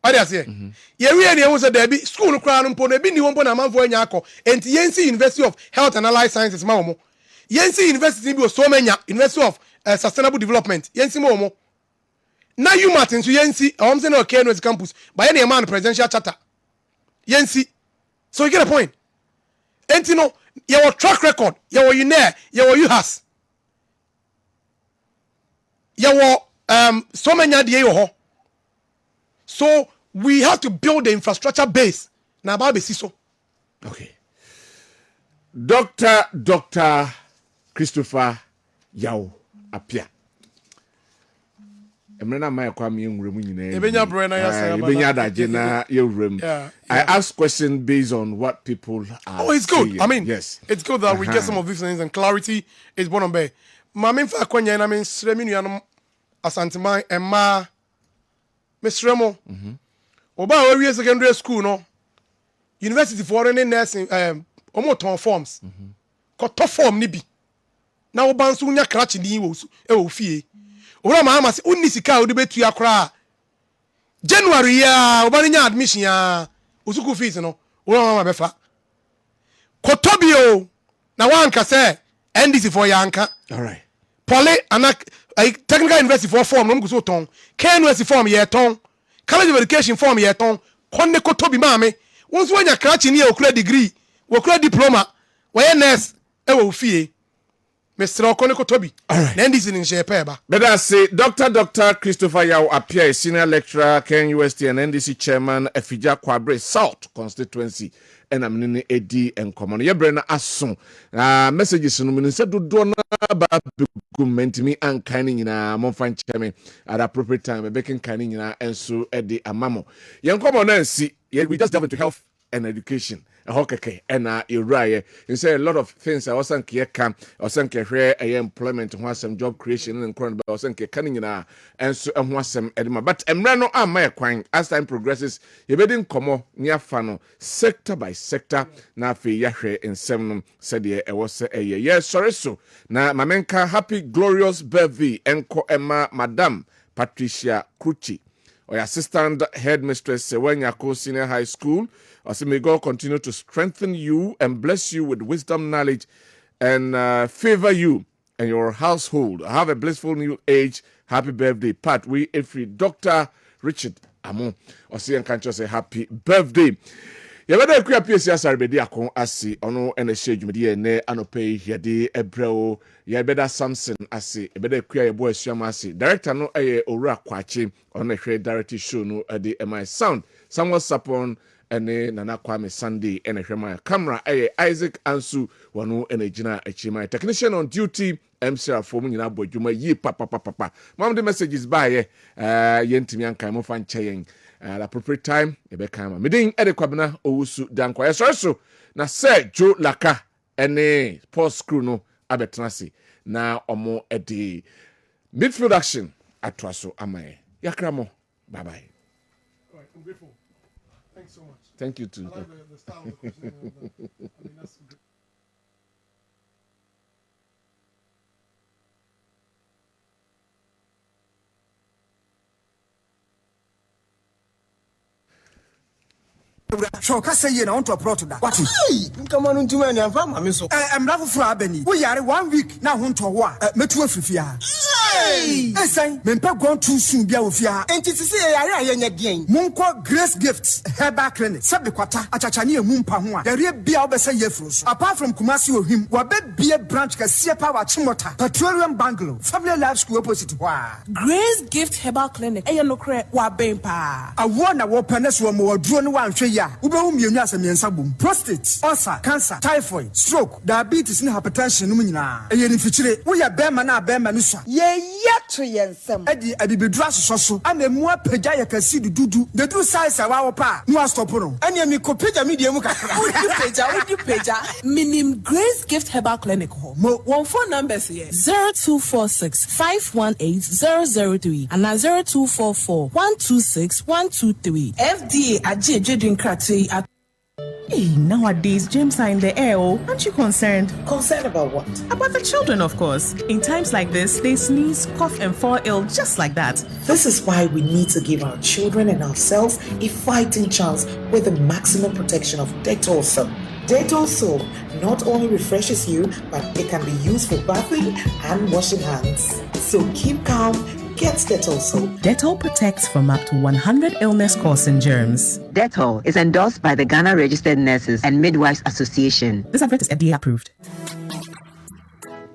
What do you say? Ye we ne who say there be school no kra no mpo no bi ni won na manfo anya akọ. Enti Yensi University of Health and Allied Sciences ma mo. Yensi University bi o so manya University of Sustainable Development. Yensi mo. Na you Martin so Yensi I'm saying okay no campus by any man presidential charter. Yensi. So you get a point. Enti no your track record, your you there, your you has. Your so many idea ho. So we have to build the infrastructure base. Na ba be so. Okay. Dr. Christopher Yao Apia. Emrena my kwam yenwremu nyina. Ebenya bro na ya say about. Ebenya daje na yenwrem. I ask questions based on what people are. Oh, it's good. saying. I mean, yes. It's good that we get some of these things and clarity is one of them. Mama fa kwanya na men sremi nuanom asanteman emma mesremo. Oba we secondary school no. University for any nursing omo ton forms. Ko to form ni bi. Na wo ban so nya krachi ni wo fie. Ora ma se onni sika wo de betu akra. January ya oba nya admission ya usuku fees no. Ora ma befa. Kotobio na wanka say NDC for yanka. All right. Poly anak technical university for form no go ton. KNUST form ye ton. College of education form ye ton. Konne kotobi mame. Wonso anya krachi ni okura degree, okura diploma, we nurse e wo fie. Mr. Okone kotobi. All right. Then this in share peba. But I say Dr. Christopher Yao Apia, senior lecturer, KNUST and NDC chairman, Efija Kwabre South constituency. And I'm in AD and common. Ye brena ason. Messages no mean said do na ba government me and kind na mon fan chairman at appropriate time e bekin kind na enso e de amamo. Yen common na see we just delve into health and education. Okay, and Uriah, you say a lot of things. I was on Kieka, I was on employment, was some job creation and current, but I was on Canning and so and was some Edma. But Emrano are my acquiring as time progresses. You bedding come near funnel sector by sector. Now, Yahe in Seminum said, I was a year. Yes, sorry, so now, Mamenka, happy, glorious birthday, Enko Emma, Madame Patricia Kruchi. Or assistant headmistress Sewenyako Senior High School. I say, may God continue to strengthen you and bless you with wisdom, knowledge, and favor you and your household. Have a blissful new age. Happy birthday, Pat. We every Dr. Richard Amon. Or say, and can't just say happy birthday. Yabada kuya PSC asarbedi akon asi ono ene shejumedi ene anope yede ebreo yabeda Samson asi ebeda kuya yebo asuama asi director no eye Owura Kwache ono hwe director show no de MI sound somewhat sapon ene Nana Kwame Sunday ene hwe my camera eye Isaac Ansu wano ene gina achima technician on duty MC for nyina bodwuma yi papa mam the messages by yentimi ankan mo fan cheyen at appropriate time, Ebekama. Midin Ede Kwabena Owusu Dankwah. Yes, also. Na say Joe Laka ene post crew no abetnasi. Na omo edi midfield action atwaso amaye. Yakramo. Bye bye. All right, I'm grateful. Thanks so much. Thank you too. I like the style of the question. I mean, that's good. Show ka say na on to approach that. What? Come on to me and fam me so. I'm not for abeni. We are 1 week now hunto wa. Metu afifia. Hey! Esan, mempa gone too soon bia ofia. Enti sisi e yare ayenye gien. Munko Grace Gifts Herbal Clinic. Sabe kwata achachani e mumpa ho a. Yare bia obese yefro. Apart from Kumasi Ohim, wabe bia branch ka siepa wa Chimota, Petroleum Bungalow, Family Life School opposite wa. Grace Gift Herbal Clinic. Eya no kre wa bempa. Awo na wo penes wo mo duro no wan hwe ya. Ube hu mienu asemiensa bom. Prostate, ulcer, cancer, typhoid, stroke, diabetes ni hypertension no nyina. Eye ni fichire. Wo ya bema na bema ni so. Ye yeto yensem. Edi abibedura soso. Ama mu apeja ya kasi dudu. De du size wa wo pa. No stop no. Ene mi ko peja mi de mu kakra. Would you peja? Minim Grace Gift Herbal Clinic ho. Mo one phone numbers here. 0246 518 003 and 0244 126 123. FDA ajeje drink krate at. Hey, nowadays, germs are in the air. Aren't you concerned? Concerned about what? About the children, of course. In times like this, they sneeze, cough, and fall ill just like that. This is why we need to give our children and ourselves a fighting chance with the maximum protection of Dettol soap. Dettol soap not only refreshes you, but it can be used for bathing and washing hands. So keep calm. Get Dettol soap. Dettol protects from up to 100 illness-causing germs. Dettol is endorsed by the Ghana Registered Nurses and Midwives Association. This advert is FDA approved.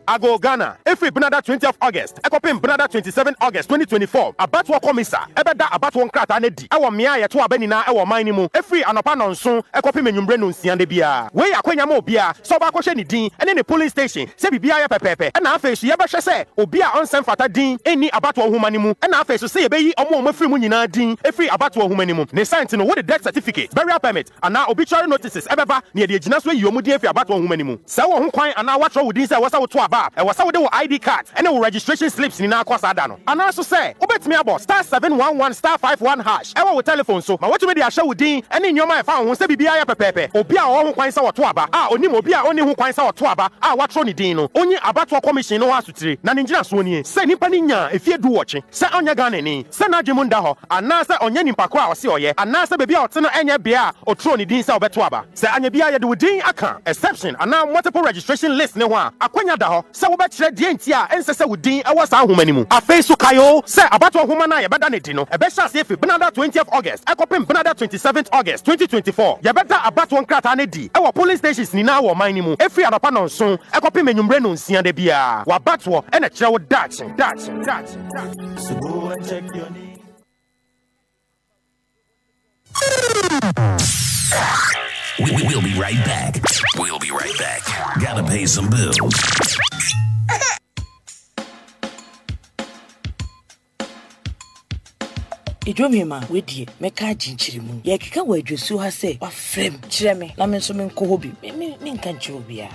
Ago Ghana, every Benada 20th August, Ekopim Benada 27th August 2024, Abatwa Komisa, Ebeda Abatwa Krata Nedi, Ewa Miaya to Abenina, Ewa Minimu, every Anopanon soon, Ekopim Numbrenu Siande Bia, Way Aquanyamo Bia, Sobako Shenidin, and in the police station, Sebi Bia Pepe, and our face Yabasha say, Obia on San Fata Din, any Abatwa Humanimu, and our face to say, Bay, Omo Free Munina Din, every Abatwa Humanimu, they signed to know what the death certificate, burial permit, and now obituary notices, ever near the Genasway Yomudi, if Abatwa Humanimu. So, who quite and now what would this was our twab. And was our ID card and our registration slips in our course adano. And also say, obet me about *711 *51 hash. Our telephone so my what you media show din and in your mind found who say bibia pepe. Obia or who quines our twaba. Only mobia only who quines our twaba. What Ronnie Dino. Only about what commission no has to tree. Naninja Swony. Say Nipaninya if you do watching. Say on your ganani. Say Najimundaho. And Nasa on Yenin Pakwa or see or ye. And Nasa baby out no any bia or Trony Din Sao Betwaba. Say Anyabia do din account. Exception and now multiple registration list no one. Aquanya daho. So Dientia and Sessa would dean our sound humanimu. A face to Kayo, say about one humana, Yabadanetino, a best chance if Benada 20th August, Ekopim Benada 27th August 2024. Yabata about one Kratanedi, our police stations Nina or Minimu, every other panon soon, Ekopim and Umbreno Sian de Bia, Wabatwa and a chow daching. So go and check your name. We'll be right back. We'll be right back. Gotta pay some bills. Idwomima wedie meka jinchirimu ye keka wadwesu ha se wa frem kire me na me so me nko hobi me nka nchiro bia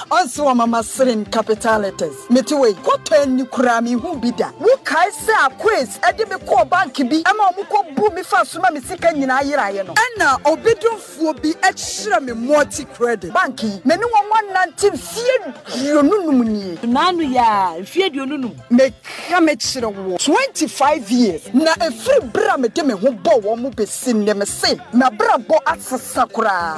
Also mama srim capital letters metiwe kwoto ni kura mi hu bida wo kai se akwes ede me ko bank bi ama mo ko bu mi fa so ma me sika nyina ayiraye no na obedonfuo bi ehira me multi credit banki me ne won 19 fie dionunum ni nanu ya fie dionunum me ka me kire wo 25 years na free bra me de me ho bo wo mo besin ne me se na bra bo asesa kura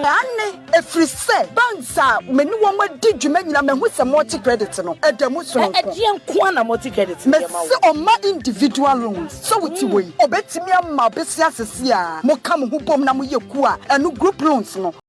ane efri se bansa me ni wo ma di dwuma nyina me ho se multi credit no edamu so nko e nko na multi credit me se o ma individual loans so wuti we obetimi amma besi asese a mo kam ho bom na mo ye ku a enu group loans no